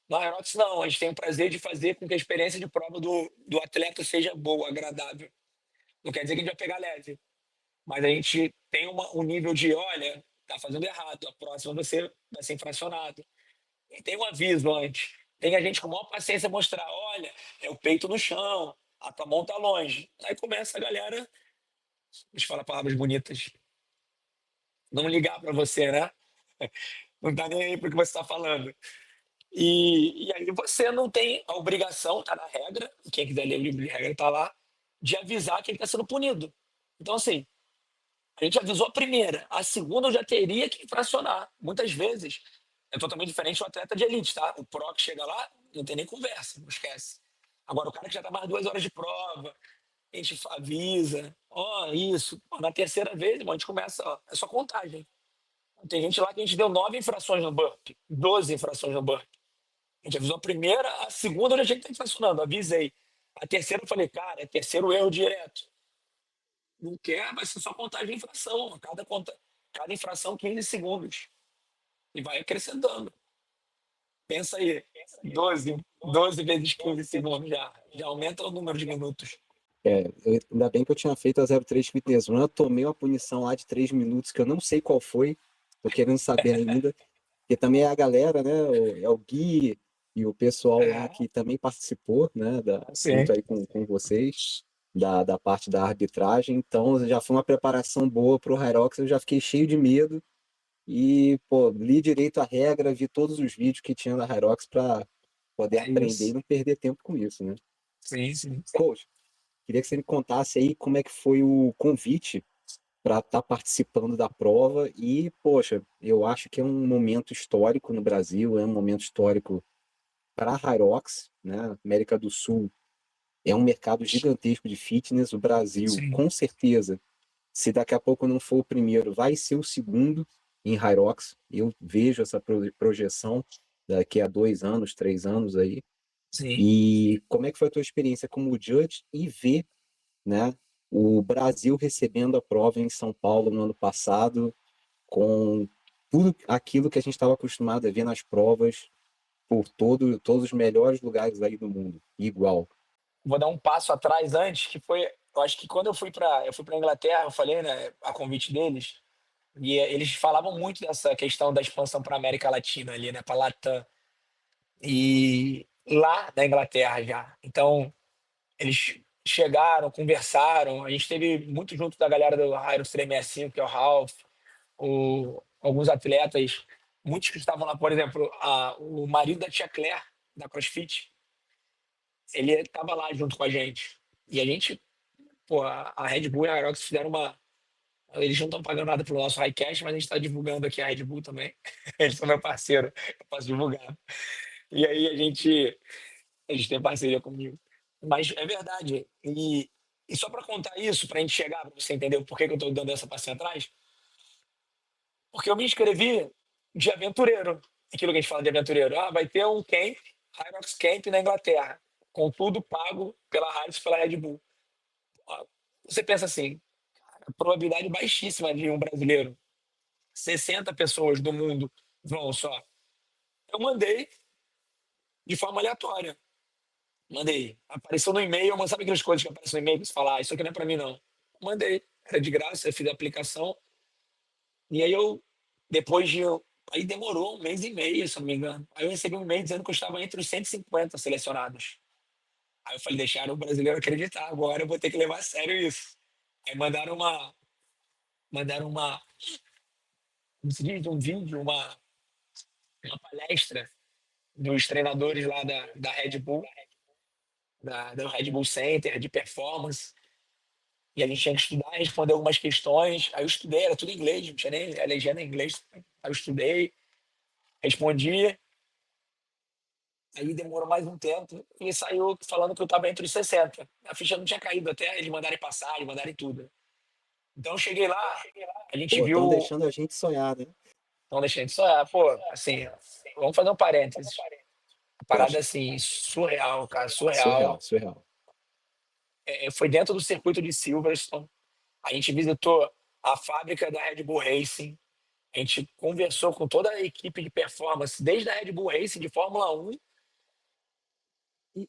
No Aerox não, a gente tem o prazer de fazer com que a experiência de prova do atleta seja boa, agradável. Não quer dizer que a gente vai pegar leve, mas a gente tem um nível de, olha, tá fazendo errado, a próxima você vai ser infracionado. Tem um aviso antes. Tem a gente com maior paciência mostrar, olha, é o peito no chão, a tua mão tá longe. Aí começa a galera, deixa eu falar palavras bonitas, não ligar para você, né? Não tá nem aí pro que você está falando. E aí você não tem a obrigação, tá na regra, quem quiser ler o livro de regra tá lá, de avisar quem está sendo punido. Então, assim, a gente avisou a primeira, a segunda eu já teria que infracionar. Muitas vezes é totalmente diferente do atleta de elite, tá? O pro que chega lá, não tem nem conversa, não esquece. Agora, o cara que já tá mais 2 horas de prova, a gente avisa, ó, isso. Ó, na terceira vez, irmão, a gente começa, ó, é só contagem. Tem gente lá que a gente deu 9 infrações no burp, 12 infrações no burp. A gente avisou a primeira, a segunda eu já tinha que estar infracionando, avisei. A terceira eu falei, cara, é terceiro erro direto. Não quer, vai ser só contagem de infração. Cada infração 15 segundos. E vai acrescentando. Pensa aí, 12 vezes 15 segundos já aumenta o número de minutos. Ainda bem que eu tinha feito a 03 Fitness Run, eu tomei uma punição lá de 3 minutos, que eu não sei qual foi, tô querendo saber ainda, porque também é a galera, né, é o Gui e o pessoal lá É, que também participou, né, sim. junto aí com vocês, da parte da arbitragem, então já foi uma preparação boa pro Hyrox, eu já fiquei cheio de medo e, pô, li direito a regra, vi todos os vídeos que tinha da Hyrox para poder É aprender e isso. não perder tempo com isso, né. Sim, sim. Coach, queria que você me contasse aí como é que foi o convite para estar participando da prova e, poxa, eu acho que é um momento histórico no Brasil, é um momento histórico para a Hyrox, né? América do Sul é um mercado gigantesco de fitness. O Brasil, Sim, com certeza, se daqui a pouco não for o primeiro, vai ser o segundo em Hyrox. Eu vejo essa projeção daqui a 2 anos, 3 anos aí. sim. E como é que foi a tua experiência como judge e ver, né, o Brasil recebendo a prova em São Paulo no ano passado, com tudo aquilo que a gente estava acostumado a ver nas provas por todos os melhores lugares aí do mundo, igual. Vou dar um passo atrás antes, que foi, eu acho que quando eu fui para Inglaterra, eu falei, né, a convite deles, e eles falavam muito dessa questão da expansão para América Latina ali, né, para Latam, e lá na Inglaterra já. Então, eles chegaram, conversaram, a gente teve muito junto da galera do Iron 365, que é o Ralph, alguns atletas, muitos que estavam lá, por exemplo, o marido da tia Claire, da CrossFit, ele estava lá junto com a gente. E a gente, pô, a Red Bull e a Aerox fizeram uma. Eles não estão pagando nada pelo nosso Highcast, mas a gente está divulgando aqui a Red Bull também. Eles são meu parceiro, eu posso divulgar. E aí a gente tem parceria comigo. Mas é verdade. E só para contar isso, para a gente chegar, para você entender o porquê que eu estou dando essa passinha atrás, porque eu me inscrevi de aventureiro. Aquilo que a gente fala de aventureiro. Ah, vai ter um camp, Hyrox Camp na Inglaterra, com tudo pago pela Hyrox e pela Red Bull. Ah, você pensa assim, a probabilidade baixíssima de um brasileiro, 60 pessoas do mundo vão só. Eu mandei de forma aleatória. Mandei. Apareceu no e-mail, mas sabe aquelas coisas que aparecem no e-mail que você fala, isso aqui não é para mim não. Mandei. Era de graça, eu fiz a aplicação. E aí depois de. Aí demorou um mês e meio, se eu não me engano. Aí eu recebi um e-mail dizendo que eu estava entre os 150 selecionados. Aí eu falei, deixaram o brasileiro acreditar, agora eu vou ter que levar a sério isso. Aí mandaram uma, como se diz, um vídeo, uma palestra dos treinadores lá da Red Bull, da Red Bull Center, de performance. E a gente tinha que estudar, responder algumas questões. Aí eu estudei, era tudo em inglês, não tinha nem a legenda em inglês. Aí eu estudei, respondi. Aí demorou mais um tempo e saiu falando que eu estava entre os 60. A ficha não tinha caído até eles mandarem passagem, mandarem tudo. Então eu cheguei lá, a gente Pô, estão viu. deixando a gente sonhar, né? Não deixei de sonhar, pô, assim, vamos fazer um parênteses. A parada Fecha. assim, surreal, cara, Surreal, surreal. surreal. Foi dentro do circuito de Silverstone. A gente visitou a fábrica da Red Bull Racing. A gente conversou com toda a equipe de performance, desde a Red Bull Racing de Fórmula 1,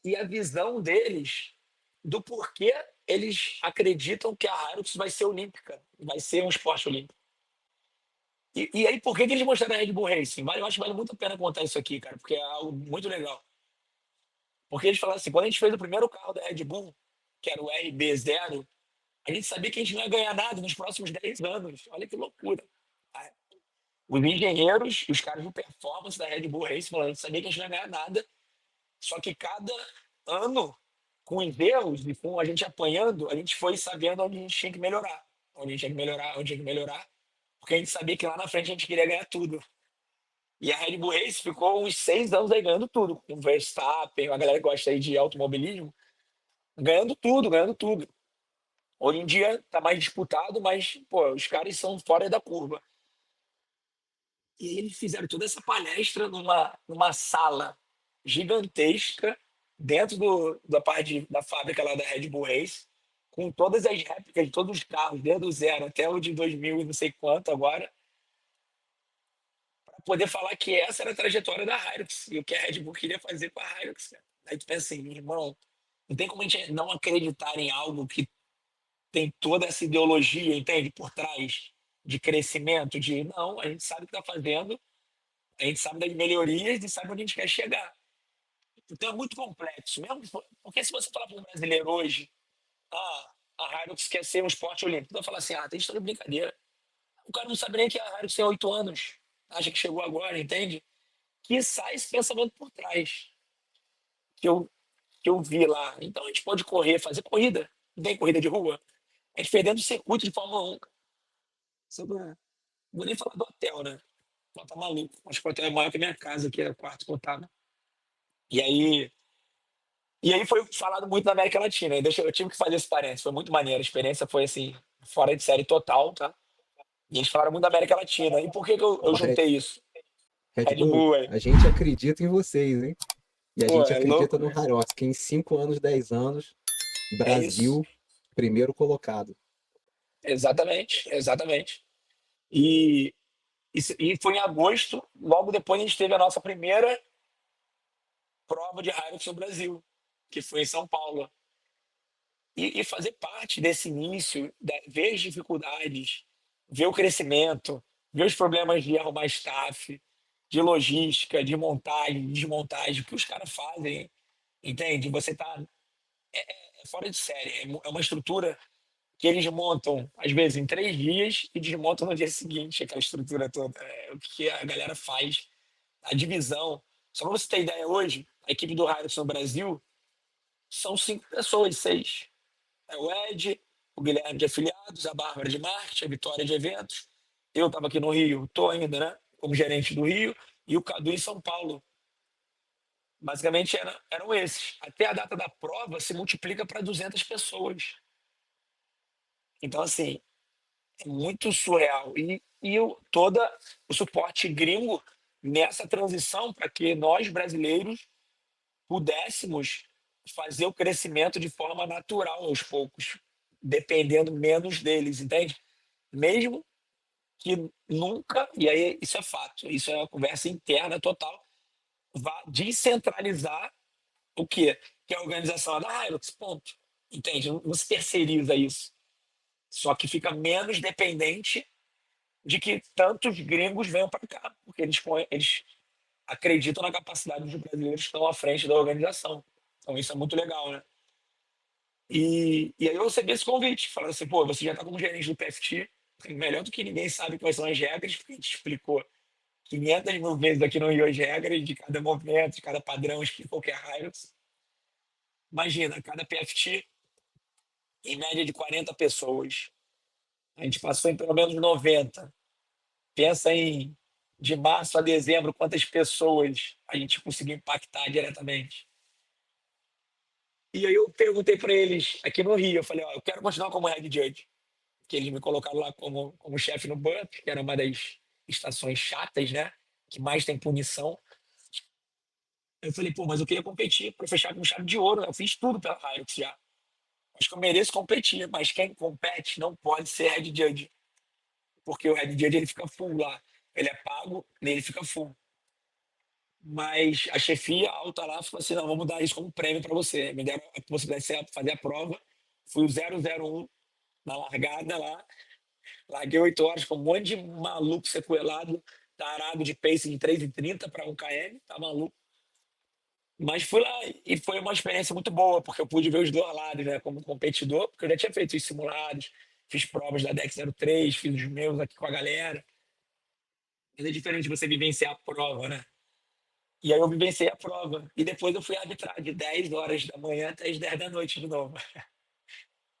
e a visão deles do porquê eles acreditam que a Hilux vai ser olímpica, vai ser um esporte olímpico. E aí, por que que eles mostraram a Red Bull Racing? Eu acho que vale muito a pena contar isso aqui, cara, porque é algo muito legal. Porque eles falaram assim, quando a gente fez o primeiro carro da Red Bull, que era o RB0, a gente sabia que a gente não ia ganhar nada nos próximos 10 anos. Olha que loucura. Os engenheiros, os caras de performance da Red Bull Racing falaram, a gente sabia que a gente não ia ganhar nada, só que cada ano, com os erros e com a gente apanhando, a gente foi sabendo onde a gente tinha que melhorar. Onde a gente tinha que melhorar, onde tinha que melhorar, porque a gente sabia que lá na frente a gente queria ganhar tudo. E a Red Bull Racing ficou uns 6 anos aí ganhando tudo. Com o Verstappen, a galera que gosta aí de automobilismo, ganhando tudo, ganhando tudo. Hoje em dia tá mais disputado, mas, pô, os caras são fora da curva. E aí eles fizeram toda essa palestra numa sala gigantesca, dentro da parte da fábrica lá da Red Bull Race, com todas as réplicas de todos os carros, desde o zero até o de 2000 e não sei quanto agora, para poder falar que essa era a trajetória da Hilux e o que a Red Bull queria fazer com a Hilux. Cara. Aí tu pensa assim, irmão, não tem como a gente não acreditar em algo que tem toda essa ideologia, entende, por trás de crescimento, de não, a gente sabe o que está fazendo, a gente sabe das melhorias e sabe onde a gente quer chegar. Então é muito complexo. Mesmo, porque se você falar para um brasileiro hoje, a Hilux quer ser um esporte olímpico, então falar assim, tem história de brincadeira. O cara não sabe nem que a Hilux tem 8 anos, acha que chegou agora, entende? Que sai esse pensamento por trás, que eu, que eu vi lá. Então a gente pode correr, fazer corrida, não tem corrida de rua. A gente fez dentro do circuito de Fórmula 1. Sobre, vou nem falar do hotel, né? Ela tá maluco. Acho que o hotel é maior que a minha casa, que é o quarto que eu tava. E aí, e aí foi falado muito na América Latina. E eu tive que fazer esse parênteses. Foi muito maneiro. A experiência foi assim, fora de série total, tá? E eles falaram muito da América Latina. E por que que eu Ó, juntei isso? Red Red Bull, Bull, aí. a gente acredita em vocês, hein? E a Pô, gente é acredita louco, no velho. Harrods, que em 5 anos, 10 anos, É isso. Brasil, primeiro colocado. Exatamente, exatamente. E, e foi em agosto, logo depois a gente teve a nossa primeira prova de Hilux no Brasil, que foi em São Paulo. E fazer parte desse início, ver as dificuldades, ver o crescimento, ver os problemas de arrumar staff, de logística, de montagem, de desmontagem, que os caras fazem, entende? Você tá fora de série. É uma estrutura que eles montam, às vezes, em 3 dias e desmontam no dia seguinte, aquela estrutura toda. É o que a galera faz, a divisão. Só para você ter ideia, hoje, a equipe do Hilux no Brasil são 5 pessoas, 6. É o Ed, o Guilherme de afiliados, a Bárbara de marketing, a Vitória de eventos. Eu estava aqui no Rio, estou ainda, né? Como gerente do Rio, e o Cadu em São Paulo. Basicamente eram esses. Até a data da prova se multiplica para 200 pessoas. Então, assim, é muito surreal. Todo o suporte gringo nessa transição para que nós brasileiros pudéssemos fazer o crescimento de forma natural aos poucos, dependendo menos deles, entende? Mesmo que nunca, e aí isso é fato, isso é uma conversa interna total, vá descentralizar o quê? Que é a organização da Hilux, ponto. Entende? Não se terceiriza isso. Só que fica menos dependente de que tantos gringos venham para cá, porque eles acreditam na capacidade dos brasileiros que estão à frente da organização. Então isso é muito legal, né? E aí eu recebi esse convite, falando assim, pô, você já está como gerente do PFT, melhor do que ninguém sabe quais são as regras, porque a gente explicou 500 mil vezes aqui no Rio as regras de cada movimento, de cada padrão, explicou o que é Hilux. Imagina, cada PFT, em média de 40 pessoas, a gente passou em pelo menos 90. Pensa em de março a dezembro, quantas pessoas a gente conseguiu impactar diretamente. E aí eu perguntei para eles aqui no Rio, eu falei, ó, eu quero continuar como head judge, que eles me colocaram lá como chefe no BUP, que era uma das estações chatas, né, que mais tem punição. Eu falei, pô, mas eu queria competir para fechar com chave de ouro, né? Eu fiz tudo pela Hilux já. Acho que eu mereço competir, mas quem compete não pode ser head judge, porque o head judge ele fica full lá. Ele é pago, nele fica full. Mas a chefia alta lá falou assim: não, vamos dar isso como prêmio para você. Me deram a possibilidade de fazer a prova. Fui o 001 na largada lá. Larguei 8 horas com um monte de maluco sequelado, tarado de pace de 3:30 para 1 km. Tá maluco. Mas fui lá e foi uma experiência muito boa, porque eu pude ver os dois lados, né, como competidor, porque eu já tinha feito os simulados, fiz provas da DEC 03, fiz os meus aqui com a galera. Mas é diferente você vivenciar a prova, né? E aí eu vivenciei a prova. E depois eu fui arbitrar de 10 horas da manhã até as 10 da noite de novo.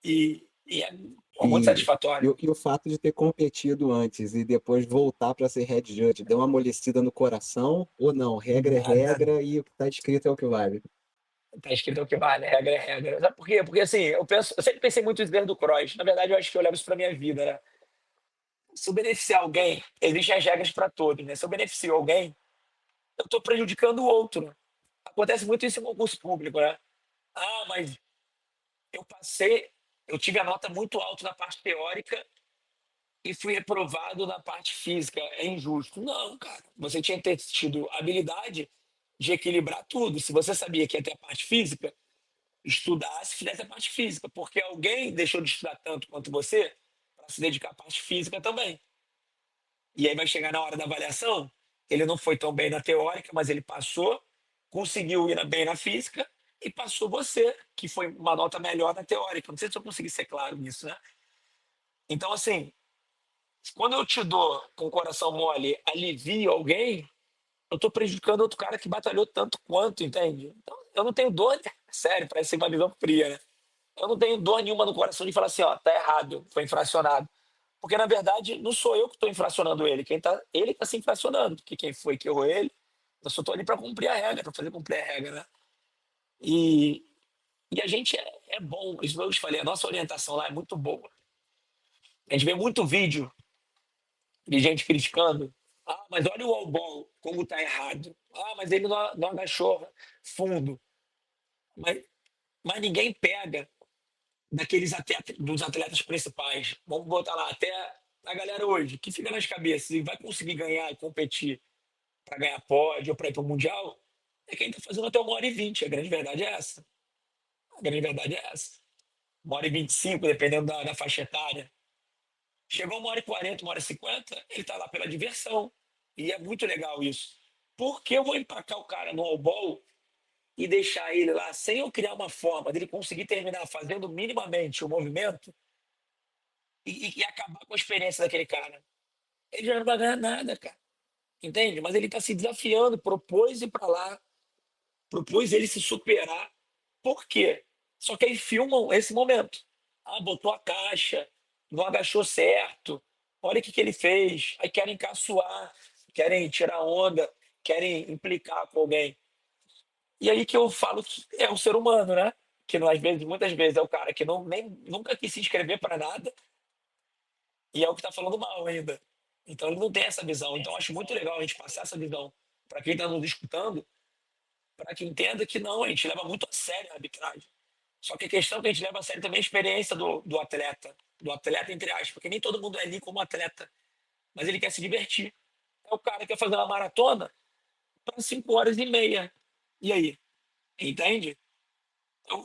E é pô, muito E, satisfatório. e o fato de ter competido antes e depois voltar para ser head judge, deu uma amolecida no coração ou não? Regra é Nada. regra e o que está escrito é o que vale. Tá escrito o que vale, regra é regra. Sabe por quê? Porque assim, eu sempre pensei muito isso dentro do cross. Na verdade, eu acho que eu levo isso pra minha vida, né? Se eu beneficiar alguém, existem as regras para todos, né? Se eu beneficio alguém, eu estou prejudicando o outro. Acontece muito isso em concurso público, né? Ah, mas eu passei, eu tive a nota muito alta na parte teórica e fui reprovado na parte física. É injusto. Não, cara. Você tinha que ter tido habilidade de equilibrar tudo. Se você sabia que ia ter a parte física, estudasse, fizesse a parte física, porque alguém deixou de estudar tanto quanto você para se dedicar à parte física também. E aí vai chegar na hora da avaliação, ele não foi tão bem na teórica, mas ele passou, conseguiu ir bem na física e passou você, que foi uma nota melhor na teórica. Não sei se eu consegui ser claro nisso, né? Então, assim, quando eu te dou com o coração mole, alivio alguém, eu estou prejudicando outro cara que batalhou tanto quanto, entende? Então, eu não tenho dor, sério, parece ser uma visão fria, né? Eu não tenho dor nenhuma no coração de falar assim, ó, tá errado, foi infracionado. Porque, na verdade, não sou eu que estou infracionando ele, ele está se infracionando, porque quem foi que errou ele, eu só estou ali para cumprir a regra, para fazer cumprir a regra, né? E, e a gente é bom, isso que eu te falei, a nossa orientação lá é muito boa. A gente vê muito vídeo de gente criticando. Ah, mas olha o all-ball, como tá errado. Ah, mas ele não agachou fundo. Mas, mas ninguém pega dos atletas principais. Vamos botar lá, até a galera hoje, que fica nas cabeças e vai conseguir ganhar e competir para ganhar pódio ou para ir para o Mundial, é quem está fazendo até 1h20. A grande verdade é essa. A grande verdade é essa. 1h25, dependendo da faixa etária. Chegou 1h40, 1h50, ele está lá pela diversão. E é muito legal isso. Por que eu vou empacar o cara no all-ball e deixar ele lá sem eu criar uma forma dele conseguir terminar fazendo minimamente o movimento e acabar com a experiência daquele cara? Ele já não vai ganhar nada, cara. Entende? Mas ele está se desafiando, propôs ir para lá, propôs ele se superar. Por quê? Só que aí filmam esse momento. Ah, botou a caixa, não agachou certo. Olha o que ele fez. Aí querem caçoar, querem tirar onda, querem implicar com alguém. E aí que eu falo que é o ser humano, né? Que às vezes, muitas vezes é o cara que nunca quis se inscrever para nada e é o que está falando mal ainda. Então ele não tem essa visão. Então eu acho muito legal a gente passar essa visão para quem está nos escutando, para que entenda que não, a gente leva muito a sério a arbitragem. Só que a questão é que a gente leva a sério também a experiência do atleta, entre aspas, porque nem todo mundo é ali como atleta, mas ele quer se divertir. É o cara que quer fazer uma maratona para 5h30. E aí? Entende?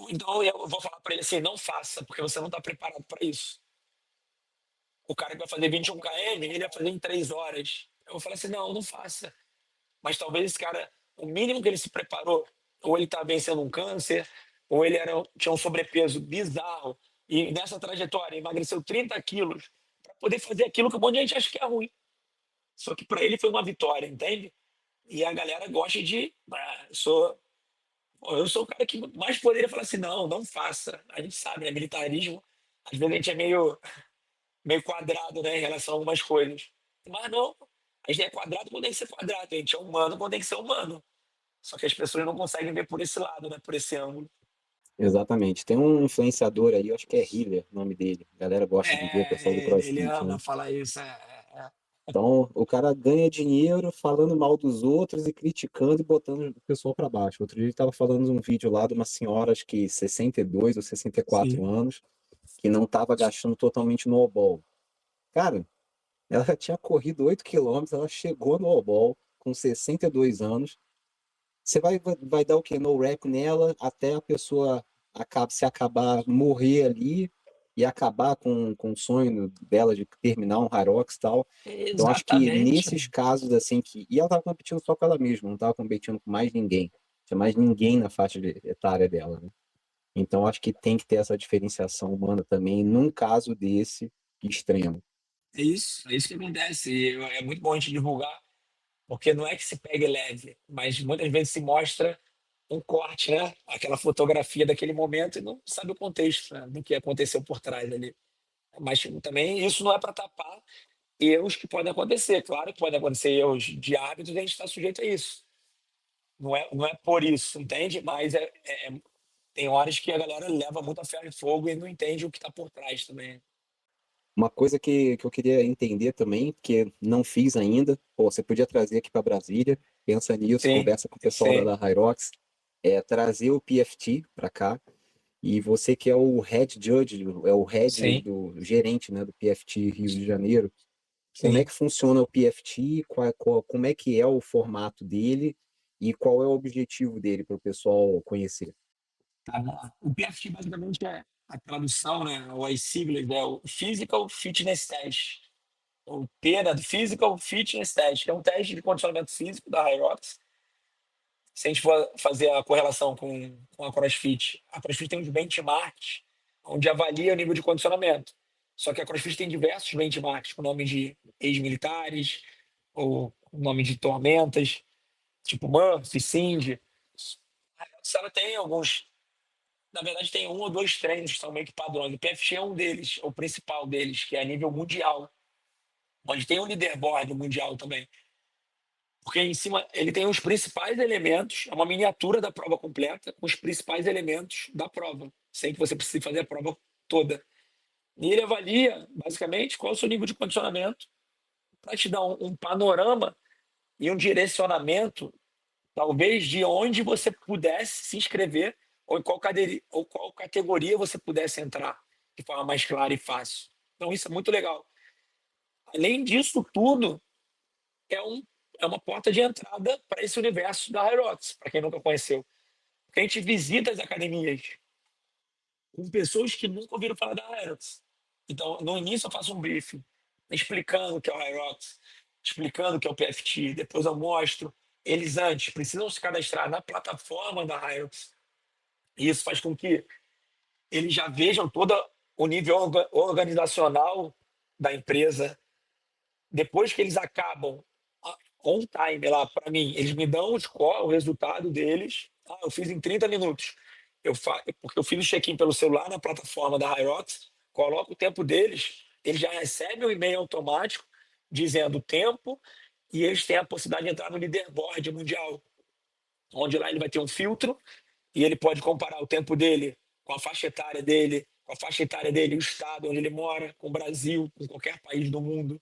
Então eu vou falar para ele assim: não faça, porque você não está preparado para isso. O cara que vai fazer 21 km, ele vai fazer em 3 horas. Eu vou falar assim: não, não faça. Mas talvez esse cara, o mínimo que ele se preparou, ou ele está vencendo um câncer, ou ele tinha um sobrepeso bizarro, e nessa trajetória emagreceu 30 quilos, para poder fazer aquilo que um monte de gente acha que é ruim. Só que para ele foi uma vitória, entende? E a galera gosta de. Eu sou o cara que mais poderia falar assim: não, não faça. A gente sabe, né? Militarismo, às vezes a gente é meio quadrado, né, em relação a algumas coisas. Mas não, a gente é quadrado quando tem que ser quadrado, a gente é humano quando tem que ser humano. Só que as pessoas não conseguem ver por esse lado, né, por esse ângulo. Exatamente. Tem um influenciador aí, eu acho que é Healer, o nome dele. A galera gosta de ver o pessoal do Ele CrossFit, ama né? falar isso. Então, o cara ganha dinheiro falando mal dos outros e criticando e botando o pessoal para baixo. Outro dia ele estava falando de um vídeo lá de uma senhora, acho que 62 ou 64 Sim. anos, que não estava agachando totalmente no wall. Cara, ela tinha corrido 8 quilômetros, ela chegou no wall com 62 anos. Você vai dar o quê? No rap nela até a pessoa se acabar, morrer ali e acabar com o sonho dela de terminar um Hyrox e tal. Então, acho que Exatamente. nesses casos, assim, e ela estava competindo só com ela mesma, não estava competindo com mais ninguém. Tinha mais ninguém na faixa etária dela, né? Então, acho que tem que ter essa diferenciação humana também, num caso desse extremo. É isso que acontece. E é muito bom a gente divulgar, porque não é que se pegue leve, mas muitas vezes se mostra um corte, né? Aquela fotografia daquele momento e não sabe o contexto, né, do que aconteceu por trás ali. Mas também isso não é para tapar erros que podem acontecer. Claro que podem acontecer erros de árbitros, a gente está sujeito a isso. Não é por isso, entende? Mas tem horas que a galera leva muito a ferro e fogo e não entende o que está por trás também. Uma coisa que eu queria entender também, que não fiz ainda, pô, você podia trazer aqui para Brasília, pensa nisso, Sim, conversa com o pessoal sim, da Hyrox, trazer o PFT para cá, e você que é o head judge, é o head sim, do gerente, né, do PFT Rio de Janeiro, como é sim. que funciona o PFT, como é que é o formato dele e qual é o objetivo dele para o pessoal conhecer? Tá bom. O PFT basicamente é a tradução, né? Ou as siglas, é o Physical Fitness Test. O P, né, do Physical Fitness Test, que é um teste de condicionamento físico da Hyrox. Se a gente for fazer a correlação com a CrossFit tem uns benchmarks onde avalia o nível de condicionamento. Só que a CrossFit tem diversos benchmarks com nome de ex-militares ou com nome de tormentas, tipo Murphy, Cindy. A Hyrox, ela tem alguns Na verdade, tem um ou dois treinos que são meio que padrões. O PFT é um deles, o principal deles, que é a nível mundial, onde tem um leaderboard mundial também. Porque em cima ele tem os principais elementos, é uma miniatura da prova completa, com os principais elementos da prova, sem que você precise fazer a prova toda. E ele avalia, basicamente, qual é o seu nível de condicionamento, para te dar um panorama e um direcionamento, talvez, de onde você pudesse se inscrever ou em qual categoria você pudesse entrar de forma mais clara e fácil. Então, isso é muito legal. Além disso tudo, é, um, é uma porta de entrada para esse universo da Hyrox, para quem nunca conheceu. Porque a gente visita as academias com pessoas que nunca ouviram falar da Hyrox. Então, no início eu faço um briefing, explicando o que é o Hyrox, explicando o que é o PFT, depois eu mostro. Eles antes precisam se cadastrar na plataforma da Hyrox. E isso faz com que eles já vejam todo o nível organizacional da empresa. Depois que eles acabam on time lá para mim, eles me dão o score, o resultado deles. Ah, eu fiz em 30 minutos. Porque eu fiz o check-in pelo celular na plataforma da Hyrox, coloco o tempo deles, eles já recebem um e-mail automático dizendo o tempo e eles têm a possibilidade de entrar no leaderboard mundial, onde lá ele vai ter um filtro e ele pode comparar o tempo dele com a faixa etária dele, com a faixa etária dele, o estado onde ele mora, com o Brasil, com qualquer país do mundo.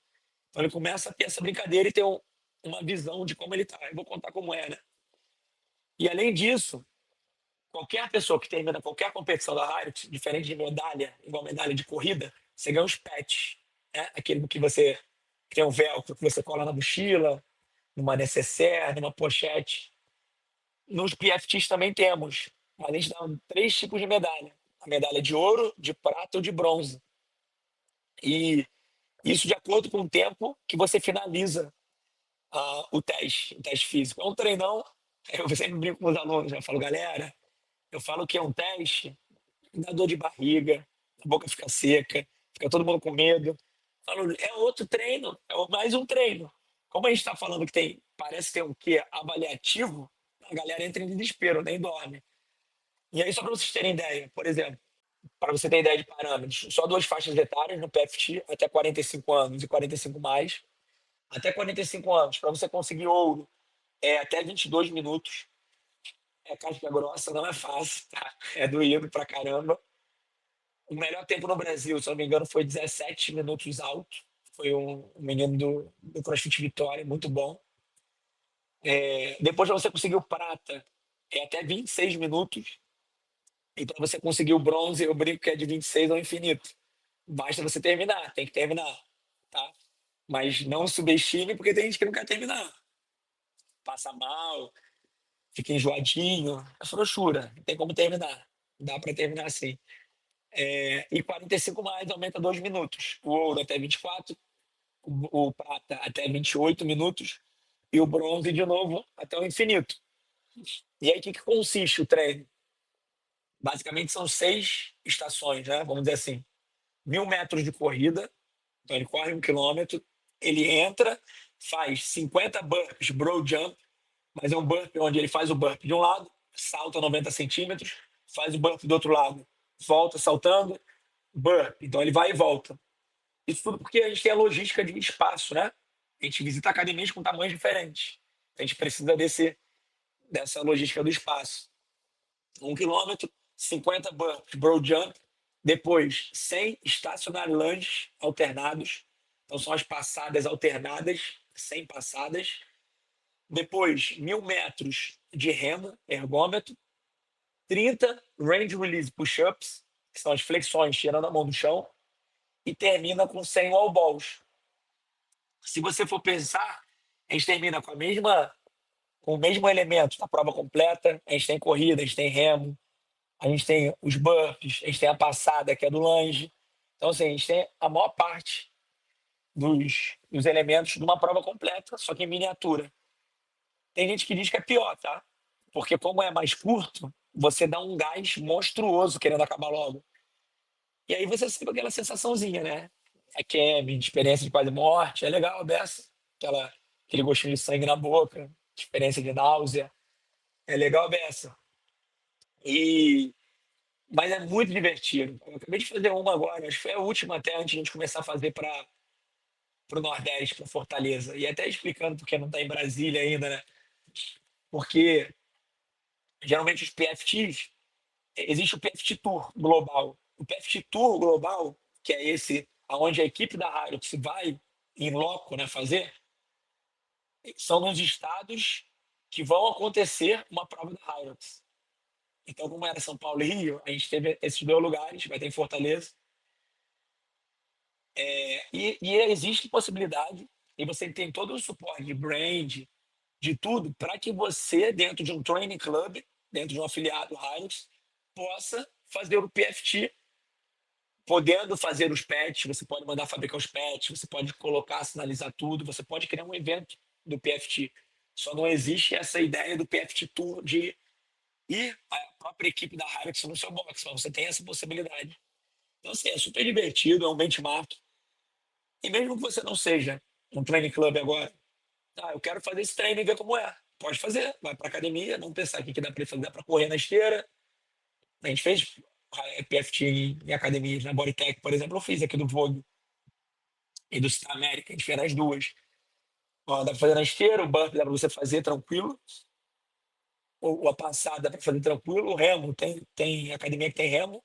Então ele começa a ter essa brincadeira e ter uma visão de como ele está. Eu vou contar como é, né? E além disso, qualquer pessoa que termina qualquer competição da Hilux, diferente de medalha, igual medalha de corrida, você ganha uns patches, né? Aquele que você tem um velcro que você cola na mochila, numa necessaire, numa pochete. Nos PFTs também temos, mas a gente dá três tipos de medalha: a medalha de ouro, de prata ou de bronze. E isso de acordo com o tempo que você finaliza o teste físico. É um treinão. Eu sempre brinco com os alunos, eu falo, galera, eu falo que é um teste, dá dor de barriga, a boca fica seca, fica todo mundo com medo. Eu falo, é outro treino, mais um treino. Como a gente está falando que tem, parece ter um quê avaliativo, a galera entra em desespero, nem dorme. E aí, só para vocês terem ideia, por exemplo, para você ter ideia de parâmetros, só duas faixas etárias no PFT, até 45 anos e 45 mais. Até 45 anos, para você conseguir ouro, é até 22 minutos. É casca grossa, não é fácil, tá? É doído pra caramba. O melhor tempo no Brasil, se eu não me engano, foi 17 minutos alto. Foi um menino do CrossFit Vitória, muito bom. Depois, para você conseguir o prata, é até 26 minutos. E para você conseguir o bronze, eu brinco que é de 26 ao infinito. Basta você terminar, tem que terminar, tá? Mas não subestime, porque tem gente que não quer terminar. Passa mal, fica enjoadinho, é frouxura, não tem como terminar. Dá para terminar assim. E 45 mais aumenta 2 minutos. O ouro até 24, o prata até 28 minutos e o bronze, de novo, até o infinito. E aí, o que consiste o treino? Basicamente, são 6 estações, né? Vamos dizer assim: 1.000 metros de corrida, então ele corre 1 quilômetro, ele entra, faz 50 burpees, bro jump, mas é um burpee onde ele faz o burpee de um lado, salta 90 centímetros, faz o burpee do outro lado, volta saltando, burpee. Então ele vai e volta. Isso tudo porque a gente tem a logística de espaço, né? A gente visita academias com tamanhos diferentes. A gente precisa dessa logística do espaço. 1 quilômetro, 50 burpees, bro jump, depois 100 stationary lunges alternados. Então são as passadas alternadas, 100 passadas. Depois, 1.000 metros de remo, ergômetro. 30 range release push-ups, que são as flexões tirando a mão do chão. E termina com 100 wall balls. Se você for pensar, a gente termina com o mesmo elemento da prova completa. A gente tem corrida, a gente tem remo, a gente tem os burpees, a gente tem a passada, que é do lunge. Então, assim, a gente tem a maior parte dos elementos de uma prova completa, só que em miniatura. Tem gente que diz que é pior, tá? Porque como é mais curto, você dá um gás monstruoso querendo acabar logo. E aí você sabe aquela sensaçãozinha, né? A Kemi, de experiência de quase morte, é legal a beça. Aquele gostinho de sangue na boca, experiência de náusea, é legal a beça. E, mas é muito divertido. Eu acabei de fazer uma agora, acho que foi a última até antes de a gente começar a fazer para o Nordeste, para Fortaleza. E até explicando porque não está em Brasília ainda, né? Porque geralmente os PFTs, existe o PFT Tour global. O PFT Tour global, que é esse aonde a equipe da Hilux vai em loco, né, fazer, são nos estados que vão acontecer uma prova da Hilux. Então, como era São Paulo e Rio, a gente teve esses dois lugares, vai ter em Fortaleza. E existe possibilidade, e você tem todo o suporte de brand, de tudo, para que você, dentro de um training club, dentro de um afiliado Hilux, possa fazer o PFT, podendo fazer os patches, você pode mandar fabricar os patches, você pode colocar, sinalizar tudo, você pode criar um evento do PFT. Só não existe essa ideia do PFT Tour de ir a própria equipe da Hilux no seu box, mas você tem essa possibilidade. Então, assim, é super divertido, é um benchmark. E mesmo que você não seja um training club agora, eu quero fazer esse treino e ver como é. Pode fazer, vai para academia, não pensar o que dá para fazer, dá para correr na esteira. A gente fez PFT em academias, na Bodytech, por exemplo, eu fiz aqui do Vogue e do Star América, a gente fez as duas. Ó, dá para fazer na esteira, o bump dá para você fazer tranquilo, ou a passada dá para fazer tranquilo, o remo, tem academia que tem remo,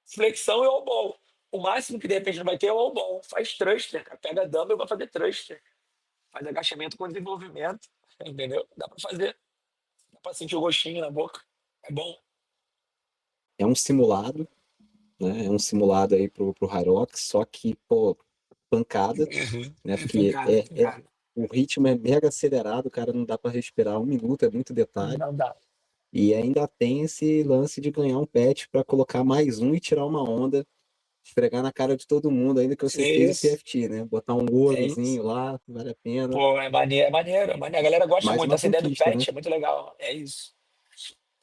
flexão e all ball. O máximo que de repente não vai ter é o all ball. Faz thruster, cara. Pega dumbbell e vai fazer thruster. Faz agachamento com desenvolvimento, entendeu? Dá pra fazer. Dá pra sentir o gostinho na boca. É bom. É um simulado, né? É um simulado aí pro Hyrox, só que, pô, pancada, Uhum. né? É Porque pancada, é pancada. o ritmo é mega acelerado, cara, não dá para respirar um minuto, é muito detalhe. Não dá. E ainda tem esse lance de ganhar um pet para colocar mais um e tirar uma onda, esfregar na cara de todo mundo, ainda que você É fez o isso. PFT, né? Botar um É isso. ourozinho lá, vale a pena. Pô, é maneiro, é maneiro, é maneiro. A galera gosta Mais muito. uma Essa ideia do conquista, né? pet é muito legal. É isso.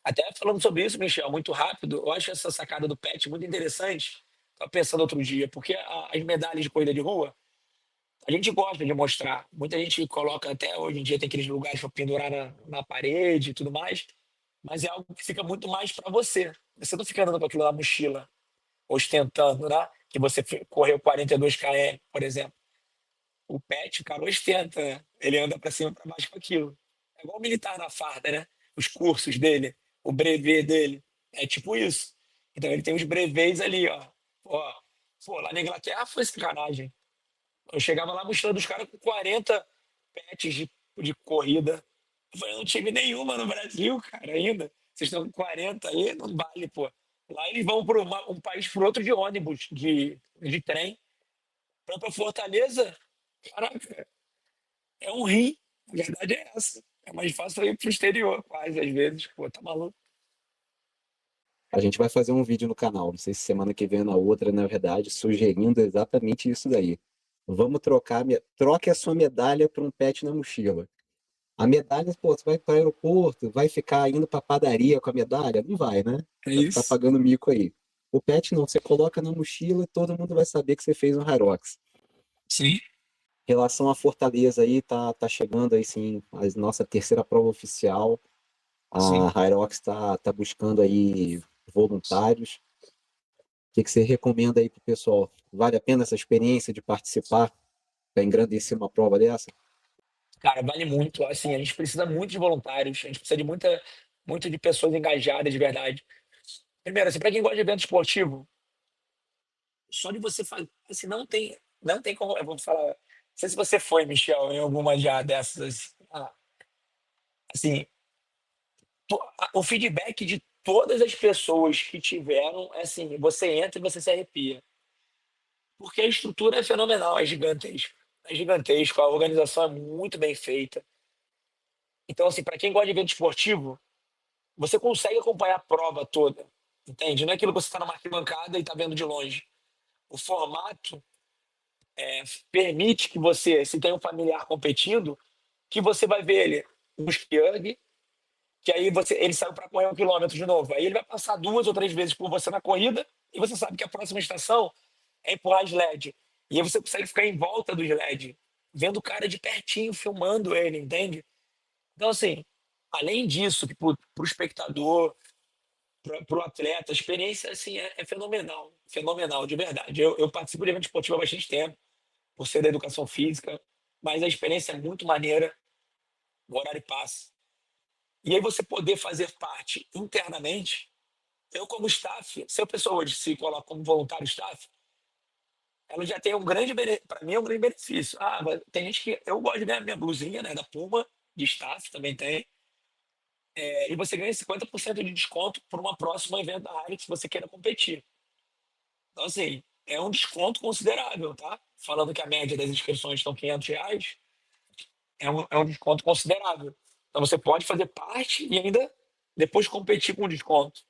Até falando sobre isso, Michel, muito rápido, eu acho essa sacada do pet muito interessante. Estava pensando outro dia, porque as medalhas de corrida de rua, a gente gosta de mostrar. Muita gente coloca até hoje em dia, tem aqueles lugares para pendurar na parede e tudo mais, mas é algo que fica muito mais para você. Você não fica andando com aquilo na mochila, ostentando, né? Que você correu 42 km, por exemplo. O pet, o cara ostenta, né? Ele anda para cima e para baixo com aquilo. É igual o militar na farda, né? Os cursos dele, o brevet dele. É tipo isso. Então ele tem os brevets ali, ó. Pô, lá na Inglaterra foi sacanagem. Eu chegava lá mostrando os caras com 40 pets de corrida. Eu falei, não tive nenhuma no Brasil, cara, ainda. Vocês estão com 40 aí, não vale, pô. Lá eles vão para um país para outro de ônibus, de trem. Para Fortaleza, caraca, é um rim. A verdade é essa. É mais fácil ir pro exterior, quase, às vezes. Pô, tá maluco. A gente vai fazer um vídeo no canal, não sei se semana que vem ou na outra, na verdade, sugerindo exatamente isso daí. Vamos trocar, troque a sua medalha por um pet na mochila. A medalha, pô, você vai para o aeroporto, vai ficar indo para padaria com a medalha? Não vai, né? É Vai ficar isso. pagando mico aí. O pet não, você coloca na mochila e todo mundo vai saber que você fez um Hyrox. Sim, Em relação à Fortaleza aí, tá chegando aí sim a nossa terceira prova oficial. A sim. Hyrox tá buscando aí voluntários. O que você recomenda aí pro pessoal? Vale a pena essa experiência de participar para engrandecer uma prova dessa? Cara, vale muito. Assim, a gente precisa muito de voluntários, a gente precisa de muito de pessoas engajadas de verdade. Primeiro, assim, para quem gosta de evento esportivo, só de você fazer, assim, não tem como, eu vou falar, não sei se você foi, Michel, em alguma já dessas, assim, o feedback de todas as pessoas que tiveram, é assim, você entra e você se arrepia. Porque a estrutura é fenomenal, é gigantesco. É gigantesco, a organização é muito bem feita. Então, assim, para quem gosta de evento esportivo, você consegue acompanhar a prova toda, entende? Não é aquilo que você está numa arquibancada e está vendo de longe. O formato permite que você, se tem um familiar competindo, que você vai ver ele no skiang, que aí ele saiu para correr 1 quilômetro de novo. Aí ele vai passar 2 ou 3 vezes por você na corrida e você sabe que a próxima estação é empurrar sled. E aí você consegue ficar em volta do sled, vendo o cara de pertinho, filmando ele, entende? Então, assim, além disso, que pro espectador, para o atleta, a experiência assim, é fenomenal, fenomenal, de verdade. Eu participo de evento esportivo há bastante tempo, por ser da educação física, mas a experiência é muito maneira, o horário passa. E aí você poder fazer parte internamente, eu como staff, se a pessoa hoje se coloca como voluntário staff, ela já tem um grande benefício, para mim é um grande benefício. Ah, mas tem gente que, eu gosto de ganhar minha blusinha, né, da Puma, de staff também tem, e você ganha 50% de desconto por uma próxima evento da área que você queira competir. Então, assim, é um desconto considerável, tá? Falando que a média das inscrições estão R$ 500, é um desconto considerável. Então, você pode fazer parte e ainda depois competir com desconto.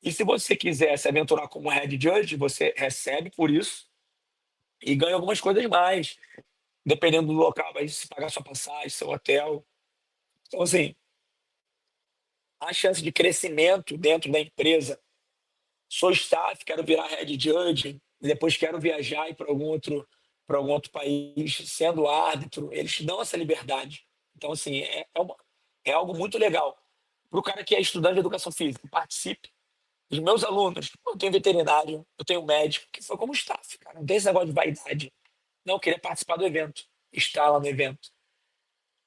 E se você quiser se aventurar como head judge, você recebe por isso e ganha algumas coisas mais. Dependendo do local, vai se pagar sua passagem, seu hotel. Então, assim, a chance de crescimento dentro da empresa. Sou staff, quero virar head judge, depois quero viajar e para algum outro país sendo árbitro. Eles te dão essa liberdade. Então, assim, é algo muito legal. Para o cara que é estudante de educação física, participe. Os meus alunos, eu tenho veterinário, eu tenho médico, que foi como staff, cara. Não tem esse negócio de vaidade. Não, eu queria participar do evento, estar lá no evento.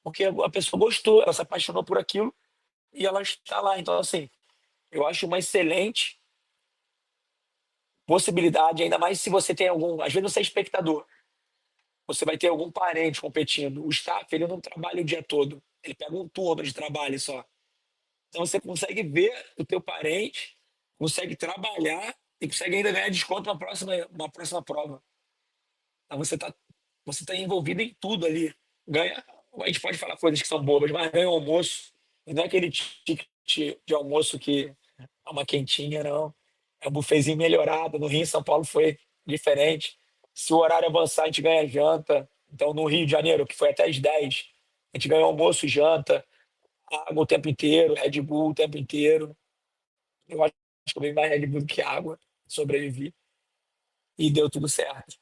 Porque a pessoa gostou, ela se apaixonou por aquilo e ela está lá. Então, assim, eu acho uma excelente possibilidade, ainda mais se você tem algum. Às vezes você é espectador, você vai ter algum parente competindo. O staff, ele não trabalha o dia todo, ele pega um turno de trabalho só. Então você consegue ver o teu parente, consegue trabalhar e consegue ainda ganhar desconto uma próxima prova. Então você tá envolvido em tudo ali. Ganha, a gente pode falar coisas que são bobas, mas ganha almoço. E não é aquele ticket de almoço que é uma quentinha, não. É um buffetzinho melhorado. No Rio, em São Paulo foi diferente. Se o horário avançar, a gente ganha janta. Então, no Rio de Janeiro, que foi até às 10, a gente ganhou almoço e janta, água o tempo inteiro, Red Bull o tempo inteiro. Eu acho que eu bebi mais Red Bull do que água, sobrevivi e deu tudo certo.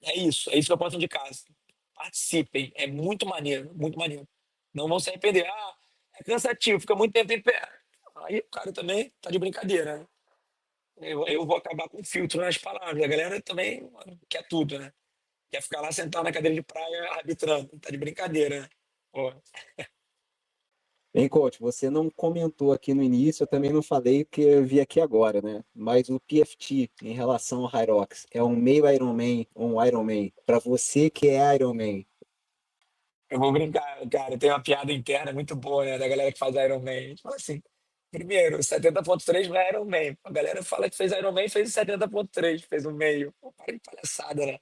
É isso que eu posso de casa. Participem, é muito maneiro, muito maneiro. Não vão se arrepender. Ah, é cansativo, fica muito tempo em pé. Aí o cara também tá de brincadeira, né? Eu vou acabar com filtro nas palavras. A galera também quer tudo, né? Quer ficar lá sentado na cadeira de praia arbitrando. Tá de brincadeira, né? Pô, Bem, coach, você não comentou aqui no início, eu também não falei porque eu vi aqui agora, né? Mas o PFT em relação ao Hyrox é um meio Ironman ou um Ironman? Para você que é Ironman, eu vou brincar, cara. Tem uma piada interna muito boa, né? Da galera que faz Iron Man. A gente fala assim, primeiro, 70,3 não é Iron Man. A galera fala que fez Iron Man e fez 70,3, fez o meio. Pô, para de palhaçada, né?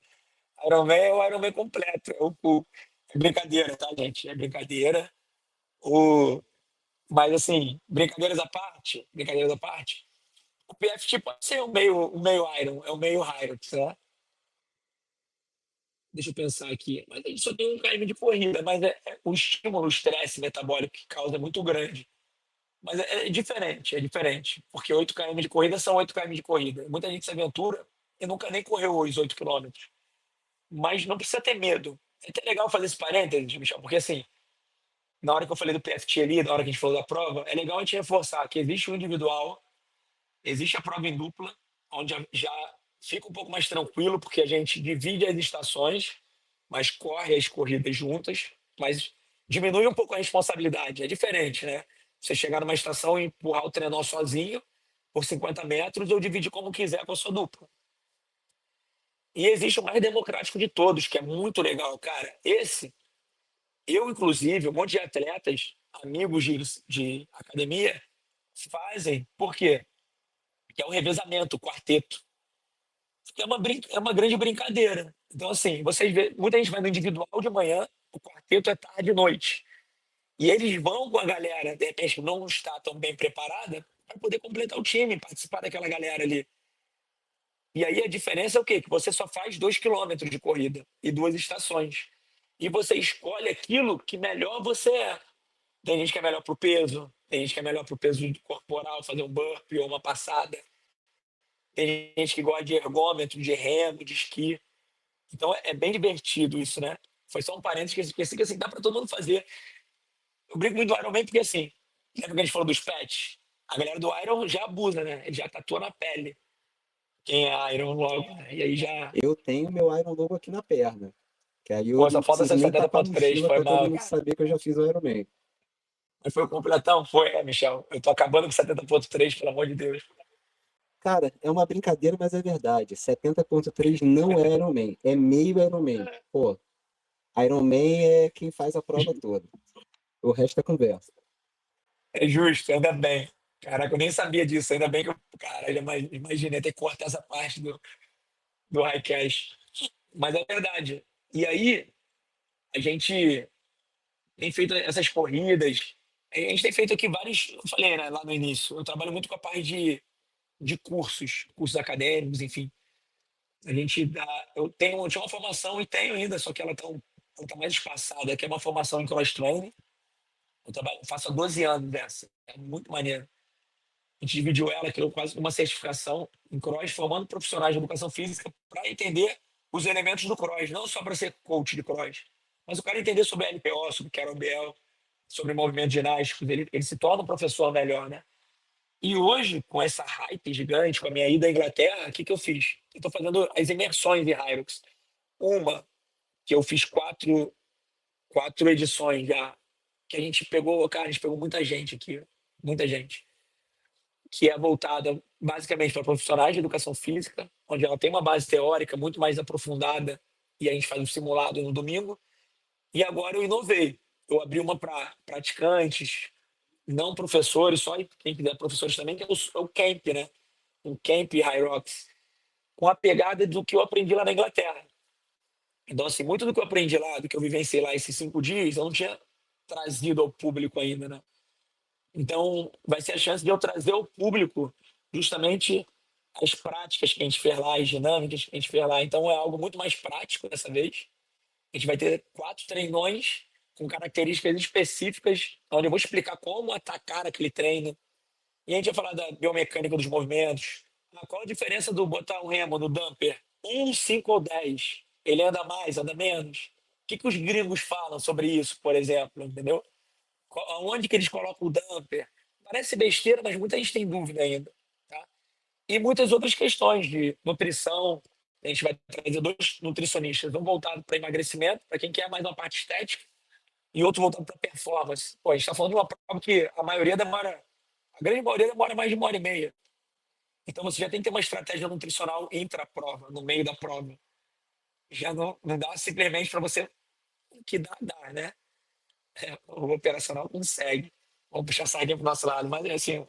Iron Man é o Iron Man completo, é o full. É brincadeira, tá, gente? É brincadeira. O... Mas, assim, brincadeiras à parte, o PFT pode ser o meio Iron, é o meio Hyrox, né? Deixa eu pensar aqui. Mas a gente só tem um km de corrida, mas o estímulo, o estresse metabólico que causa é muito grande. Mas é diferente, é diferente. Porque 8 km de corrida são 8 km de corrida. Muita gente se aventura e nunca nem correu os 8 km. Mas não precisa ter medo. É até legal fazer esse parênteses, Michel, porque assim, na hora que eu falei do PFT ali, na hora que a gente falou da prova, é legal a gente reforçar que existe o individual, existe a prova em dupla, onde já fica um pouco mais tranquilo, porque a gente divide as estações, mas corre as corridas juntas, mas diminui um pouco a responsabilidade. É diferente, né? Você chegar numa estação e empurrar o trenó sozinho por 50 metros ou dividir como quiser com a sua dupla. E existe o mais democrático de todos, que é muito legal, cara. Eu, inclusive, um monte de atletas, amigos de academia, fazem. Por quê? Que é o revezamento, o quarteto. É uma grande brincadeira. Então, assim, vocês vê, muita gente vai no individual de manhã, o quarteto é tarde e noite. E eles vão com a galera, de repente, que não está tão bem preparada, para poder completar o time, participar daquela galera ali. E aí a diferença é o quê? Que você só faz 2 km de corrida e duas estações. E você escolhe aquilo que melhor você é. Tem gente que é melhor pro peso, tem gente que é melhor pro peso corporal, fazer um burpee ou uma passada. Tem gente que gosta de ergômetro, de remo, de esqui. Então é bem divertido isso, né? Foi só um parênteses que assim, dá para todo mundo fazer. Eu brinco muito do Ironman porque assim, lembra que a gente falou dos pets? A galera do Iron já abusa, né? Ele já tatua na pele quem é Iron logo, né? E aí já. Eu tenho meu Iron Logo aqui na perna. Que aí eu Pô, só não falta preciso ser nem tapar a 70.3, mochila foi pra todo mal, mundo cara. saber que eu já fiz o Iron Man. Mas foi o completão? Foi, Michel. Eu tô acabando com 70.3, pelo amor de Deus. Cara, é uma brincadeira, mas é verdade. 70.3 não é Iron Man, é meio Iron Man. Pô, Iron Man é quem faz a prova toda. O resto é conversa. É justo, ainda bem. Caraca, eu nem sabia disso. Ainda bem que eu. Cara, imaginei ter que cortar essa parte do Highcast. Mas é verdade. E aí, a gente tem feito essas corridas. A gente tem feito aqui vários. Eu falei, né, lá no início. Eu trabalho muito com a parte de cursos acadêmicos, enfim. A gente dá. Eu tinha uma formação e tenho ainda, só que ela tá mais espaçada, que é uma formação em cross training. Faço há 12 anos dessa. É muito maneiro. A gente dividiu ela, criou quase uma certificação em cross, formando profissionais de educação física para entender os elementos do cross, não só para ser coach de cross, mas o cara entender sobre LPO, sobre kettlebell, sobre movimentos ginásticos, ele se torna um professor melhor, né? E hoje, com essa hype gigante, com a minha ida à Inglaterra, o que que eu fiz? Eu estou fazendo as imersões de Hyrox. Uma, que eu fiz quatro edições já, que a gente pegou, cara, a gente pegou muita gente aqui, muita gente, que é voltada basicamente para profissionais de educação física, onde ela tem uma base teórica muito mais aprofundada e a gente faz um simulado no domingo. E agora eu inovei. Eu abri uma para praticantes, não professores, só quem quiser professores também, que é o Camp, né? O Camp High Rocks, com a pegada do que eu aprendi lá na Inglaterra. Então, assim, muito do que eu aprendi lá, do que eu vivenciei lá esses 5 dias, eu não tinha trazido ao público ainda, né? Então, vai ser a chance de eu trazer ao público justamente as práticas que a gente fez lá, as dinâmicas que a gente fez lá. Então, é algo muito mais prático dessa vez. A gente vai ter 4 treinões com características específicas, onde eu vou explicar como atacar aquele treino. E a gente vai falar da biomecânica dos movimentos. Qual a diferença do botar um remo no dumper? 1, 5 ou 10? Ele anda mais, anda menos? O que os gringos falam sobre isso, por exemplo, entendeu? Onde que eles colocam o damper? Parece besteira, mas muita gente tem dúvida ainda. Tá? E muitas outras questões de nutrição. A gente vai trazer 2 nutricionistas, um voltado para emagrecimento, para quem quer mais uma parte estética, e outro voltado para performance. Pô, a gente está falando de uma prova que a grande maioria demora mais de 1 hora e meia. Então você já tem que ter uma estratégia nutricional intra-prova, no meio da prova. Já não dá simplesmente para você que dá, né? O operacional consegue. Vamos puxar a sardinha para o nosso lado, mas assim,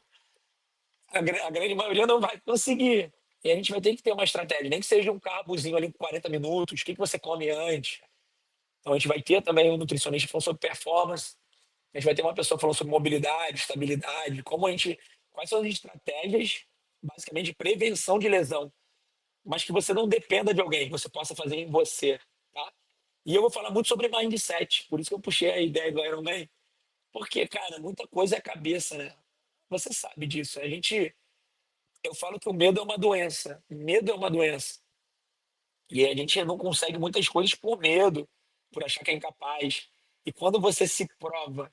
a grande maioria não vai conseguir. E a gente vai ter que ter uma estratégia, nem que seja um carbozinho ali com 40 minutos, o que você come antes. Então a gente vai ter também um nutricionista falando sobre performance, a gente vai ter uma pessoa falando sobre mobilidade, estabilidade, quais são as estratégias, basicamente, de prevenção de lesão, mas que você não dependa de alguém, que você possa fazer em você, tá? E eu vou falar muito sobre mindset, por isso que eu puxei a ideia do Ironman, porque, cara, muita coisa é a cabeça, né? Você sabe disso. Eu falo que o medo é uma doença. Medo é uma doença. E a gente não consegue muitas coisas por medo, por achar que é incapaz. E quando você se prova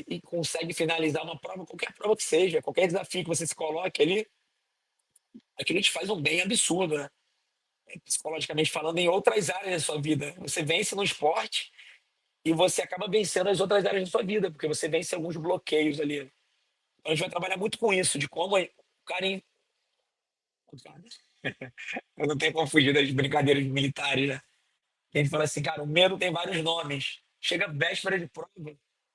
e consegue finalizar uma prova, qualquer prova que seja, qualquer desafio que você se coloque ali, aquilo te faz um bem absurdo, né? Psicologicamente falando, em outras áreas da sua vida. Você vence no esporte e você acaba vencendo as outras áreas da sua vida, porque você vence alguns bloqueios ali. Então, a gente vai trabalhar muito com isso, de como o cara. Eu não tenho como fugir das brincadeiras militares, né? A gente fala assim, cara, o medo tem vários nomes. Chega véspera de prova,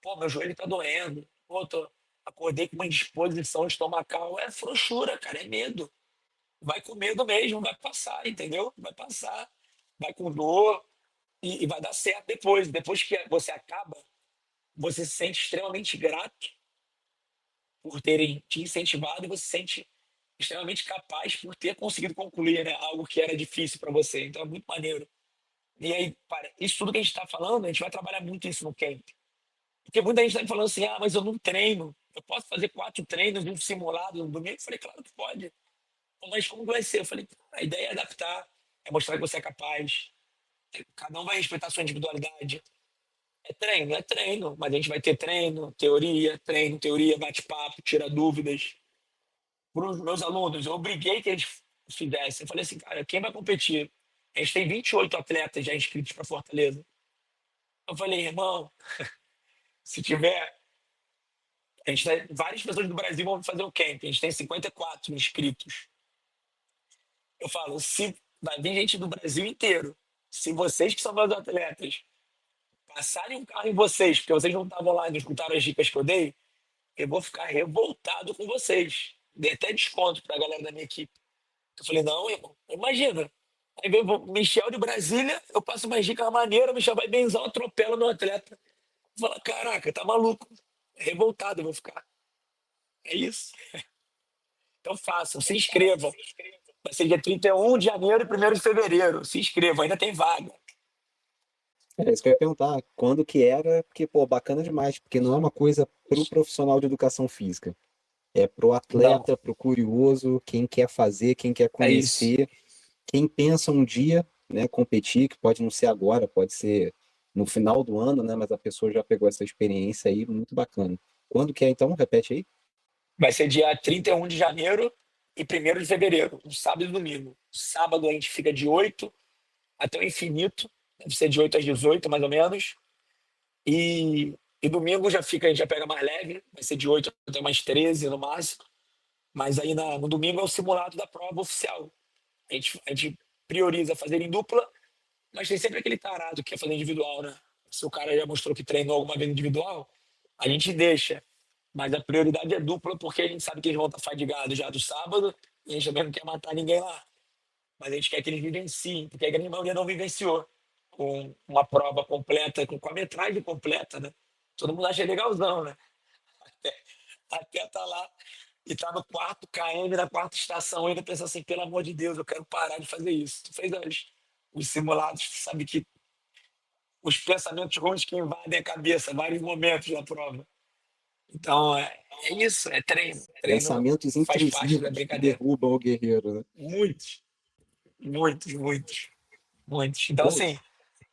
pô, meu joelho tá doendo. Pô, acordei com uma indisposição estomacal. É frouxura, cara, é medo. Vai com medo mesmo, vai passar, entendeu? Vai passar. Vai com dor e vai dar certo depois. Depois que você acaba, você se sente extremamente grato por terem te incentivado e você se sente extremamente capaz por ter conseguido concluir, né, algo que era difícil para você. Então é muito maneiro. E aí, isso tudo que a gente está falando, a gente vai trabalhar muito isso no camp. Porque muita gente está me falando assim, mas eu não treino. Eu posso fazer 4 treinos de um simulado no domingo? Eu falei, claro que pode. Mas como vai ser? Eu falei, a ideia é adaptar, é mostrar que você é capaz. Cada um vai respeitar a sua individualidade. é treino, mas a gente vai ter treino, teoria, bate-papo, tira dúvidas. Para os meus alunos, eu obriguei que eles fizessem. Eu falei assim, cara, quem vai competir? A gente tem 28 atletas já inscritos para Fortaleza. Eu falei, irmão, se tiver. A gente tem várias pessoas do Brasil vão fazer o camp. A gente tem 54 inscritos. Eu falo, se vai vir gente do Brasil inteiro. Se vocês que são meus atletas passarem um carro em vocês, porque vocês não estavam lá e não escutaram as dicas que eu dei, eu vou ficar revoltado com vocês. Dei até desconto para a galera da minha equipe. Eu falei, não, irmão, imagina. Aí vem o Michel de Brasília, eu passo uma dica maneira, o Michel vai benzão, atropela meu atleta. Fala, caraca, tá maluco. Revoltado eu vou ficar. É isso. Então façam, se inscrevam. Vai ser dia 31 de janeiro e 1º de fevereiro. Se inscrevam, ainda tem vaga. É isso que eu ia perguntar, quando que era, porque, pô, bacana demais, porque não é uma coisa pro profissional de educação física, é pro Não, atleta, pro curioso, quem quer fazer, quem quer é isso. conhecer, quem pensa um dia, né, competir, que pode não ser agora, pode ser no final do ano, né, mas a pessoa já pegou essa experiência aí, muito bacana. Quando que é então? Repete aí. Vai ser dia 31 de janeiro e 1º de fevereiro, um sábado e domingo. Sábado a gente fica de 8 até o infinito, deve ser de 8 às 18, mais ou menos. E domingo já fica, a gente já pega mais leve, vai ser de 8 até mais 13 no máximo. Mas aí no domingo é o simulado da prova oficial. A gente prioriza fazer em dupla, mas tem sempre aquele tarado que quer fazer individual, né? Se o cara já mostrou que treinou alguma vez individual, a gente deixa. Mas a prioridade é dupla, porque a gente sabe que eles vão estar fadigados já do sábado, e a gente também não quer matar ninguém lá. Mas a gente quer que eles vivenciem, porque a grande maioria não vivenciou com uma prova completa, com a metragem completa, né? Todo mundo acha legalzão, né? Até tá lá e tá no quarto KM, na quarta estação, ainda pensa assim, pelo amor de Deus, eu quero parar de fazer isso. Tu fez os simulados, tu sabe que os pensamentos ruins que invadem a cabeça, vários momentos da prova. Então, é isso, é treino. Treino Pensamentos faz parte da intrusivos que brincadeira. derrubam o guerreiro, né? Muitos, muitos, muitos, muitos. Então, Pô, assim,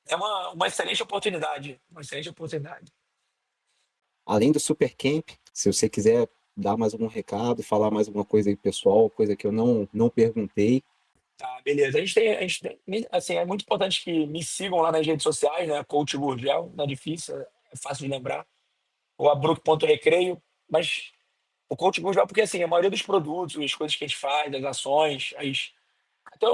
é uma excelente oportunidade. Uma excelente oportunidade. além do Super Camp, se você quiser dar mais algum recado, falar mais alguma coisa aí pessoal, coisa que eu não perguntei. Tá, beleza. Assim, é muito importante que me sigam lá nas redes sociais, né? Coach Gurgel, não é difícil, é fácil de lembrar. Ou abruc.recreio, mas o Coach Gurgel, porque assim, a maioria dos produtos, as coisas que a gente faz, as ações, até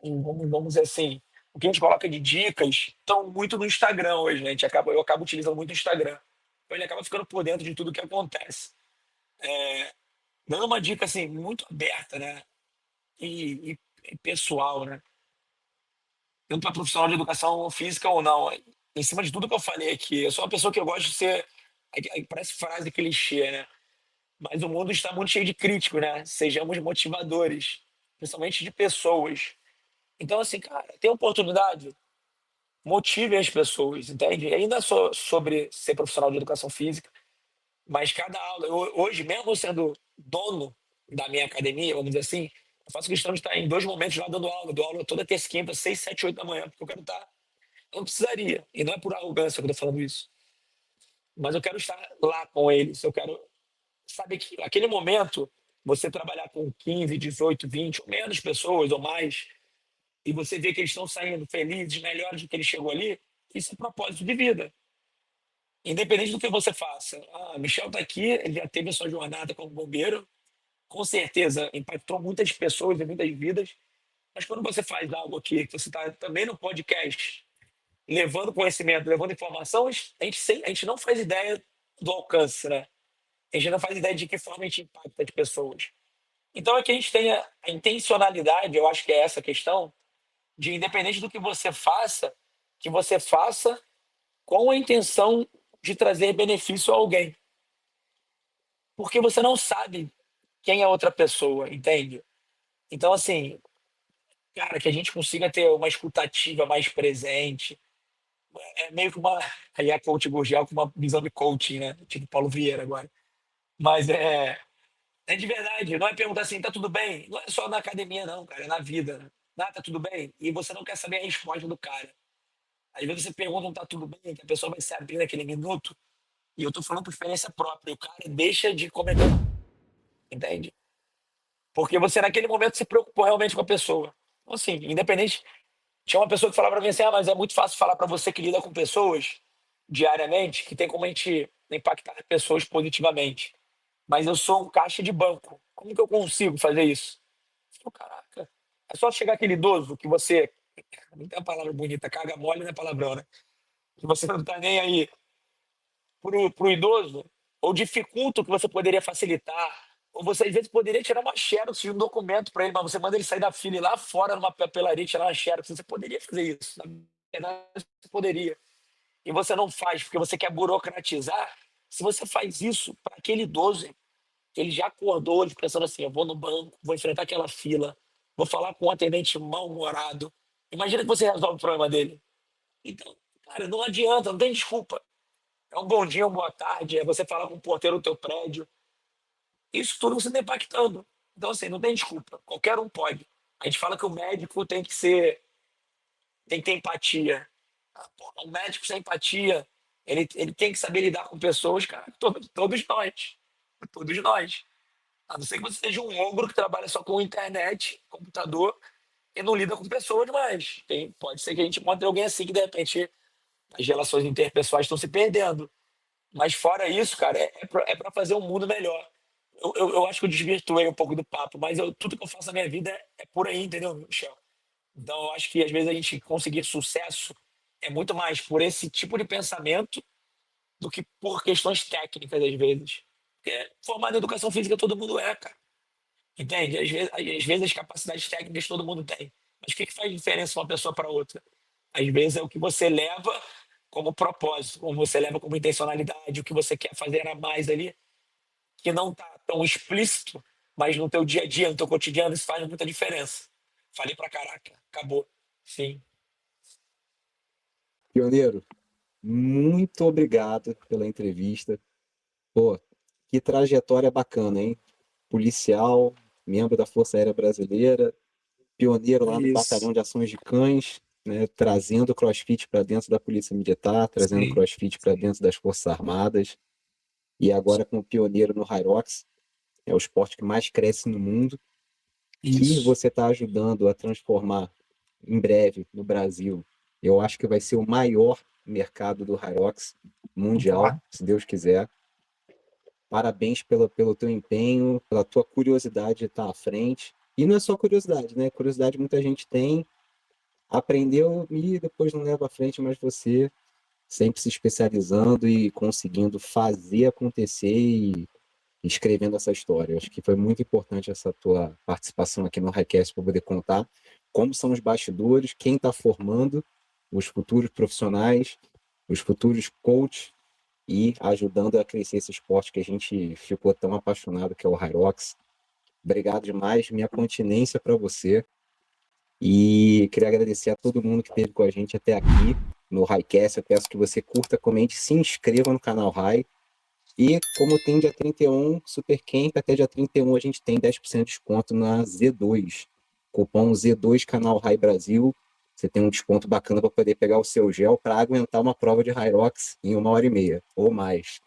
vamos dizer assim, o que a gente coloca de dicas estão muito no Instagram hoje, né? Eu acabo utilizando muito o Instagram. Então ele acaba ficando por dentro de tudo que acontece. Dando uma dica assim, muito aberta, né? E pessoal, né? Tanto para profissional de educação física ou não. Em cima de tudo que eu falei aqui, eu sou uma pessoa que eu gosto de ser. Parece frase clichê, né? Mas o mundo está muito cheio de críticos, né? Sejamos motivadores, principalmente de pessoas. Então, assim, cara, tem oportunidade, motive as pessoas, entende? E ainda só sobre ser profissional de educação física, mas cada aula, hoje, mesmo sendo dono da minha academia, vamos dizer assim, eu faço questão de estar em dois momentos lá dando aula. Dou aula toda terça e quinta, 6, 7, 8 da manhã, porque eu quero estar. Eu não precisaria, e não é por arrogância que eu estou falando isso, mas eu quero estar lá com eles. Eu quero, sabe, que aquele momento, você trabalhar com 15, 18, 20, ou menos pessoas ou mais, e você vê que eles estão saindo felizes, melhores do que ele chegou ali, isso é propósito de vida. Independente do que você faça. Ah, Michel está aqui, ele já teve a sua jornada como bombeiro, com certeza impactou muitas pessoas e muitas vidas, mas quando você faz algo aqui, que você está também no podcast, levando conhecimento, levando informação, a gente não faz ideia do alcance, né? A gente não faz ideia de que forma a gente impacta as pessoas. Então é que a gente tenha a intencionalidade, eu acho que é essa a questão, de independente do que você faça com a intenção de trazer benefício a alguém. Porque você não sabe quem é outra pessoa, entende? Então, assim, cara, que a gente consiga ter uma escutativa mais presente. É meio que uma. Aí é coach Gurgel com uma visão de coaching, né? Tipo Paulo Vieira agora. Mas é de verdade. Não é perguntar assim, tá tudo bem? Não é só na academia, não, cara. É na vida. Né? Ah, tá tudo bem? E você não quer saber a resposta do cara. Às vezes você pergunta, não tá tudo bem, que a pessoa vai se abrir naquele minuto, e eu tô falando por experiência própria, e o cara deixa de cometer, entende? Porque você naquele momento se preocupou realmente com a pessoa. Então, assim, independente. Tinha uma pessoa que falava pra mim assim: ah, mas é muito fácil falar pra você que lida com pessoas diariamente, que tem como a gente impactar pessoas positivamente. Mas eu sou um caixa de banco. Como que eu consigo fazer isso? Eu falo, caraca, é só chegar aquele idoso que você. Não tem uma palavra bonita, caga mole não é palavrão, né? Que você não tá nem aí pro idoso, ou dificulta o que você poderia facilitar, ou você às vezes poderia tirar uma xerox de um documento para ele, mas você manda ele sair da fila e ir lá fora numa papelaria tirar uma xerox. Você poderia fazer isso, na verdade você poderia. E você não faz porque você quer burocratizar. Se você faz isso para aquele idoso, ele já acordou, ele pensando assim: eu vou no banco, vou enfrentar aquela fila, vou falar com um atendente mal-humorado. Imagina que você resolve o problema dele. Então, cara, não adianta, não tem desculpa. É um bom dia, uma boa tarde, é você falar com o porteiro do teu prédio. Isso tudo você está impactando. Então, assim, não tem desculpa. Qualquer um pode. A gente fala que o médico tem que ter empatia. Ah, porra, um médico sem empatia, ele tem que saber lidar com pessoas, cara, todos nós. Todos nós. A não ser que você seja um ogro que trabalha só com internet, computador, e não lida com pessoas, mas pode ser que a gente encontre alguém assim que, de repente, as relações interpessoais estão se perdendo. Mas fora isso, cara, é pra fazer um mundo melhor. Eu acho que eu desvirtuei um pouco do papo, mas tudo que eu faço na minha vida é por aí, entendeu, Michel? Então eu acho que às vezes a gente conseguir sucesso é muito mais por esse tipo de pensamento do que por questões técnicas, às vezes. Porque formado em educação física todo mundo é, cara. Entende? Às vezes as capacidades técnicas todo mundo tem. Mas o que faz diferença uma pessoa para outra? Às vezes é o que você leva como propósito, como você leva como intencionalidade, o que você quer fazer a mais ali, que não tá tão explícito, mas no teu dia a dia, no teu cotidiano, isso faz muita diferença. Falei pra caraca, acabou. Sim. Pioneiro, muito obrigado pela entrevista. Pô, que trajetória bacana, hein? Policial, membro da Força Aérea Brasileira, pioneiro lá no Isso. Batalhão de Ações de Cães, né? Trazendo o CrossFit para dentro da Polícia Militar, trazendo o Sim. CrossFit para dentro das Forças Armadas, e agora como pioneiro no Hyrox, é o esporte que mais cresce no mundo, que Isso. você está ajudando a transformar em breve no Brasil. Eu acho que vai ser o maior mercado do Hyrox mundial, Concordo. se Deus quiser. Parabéns pelo teu empenho, pela tua curiosidade de estar à frente. E não é só curiosidade, né? Curiosidade muita gente tem, aprendeu e depois não leva à frente, mas você sempre se especializando e conseguindo fazer acontecer e escrevendo essa história. Eu acho que foi muito importante essa tua participação aqui no Highcast para poder contar como são os bastidores, quem está formando os futuros profissionais, os futuros coaches e ajudando a crescer esse esporte que a gente ficou tão apaixonado, que é o Hyrox. Obrigado demais, minha continência para você. E queria agradecer a todo mundo que esteve com a gente até aqui no Highcast. Eu peço que você curta, comente, se inscreva no canal High. E como tem dia 31, Super Camp, até dia 31 a gente tem 10% de desconto na Z2. Cupom Z2 Canal High Brasil. Você tem um desconto bacana para poder pegar o seu gel para aguentar uma prova de Hyrox em 1h30 ou mais.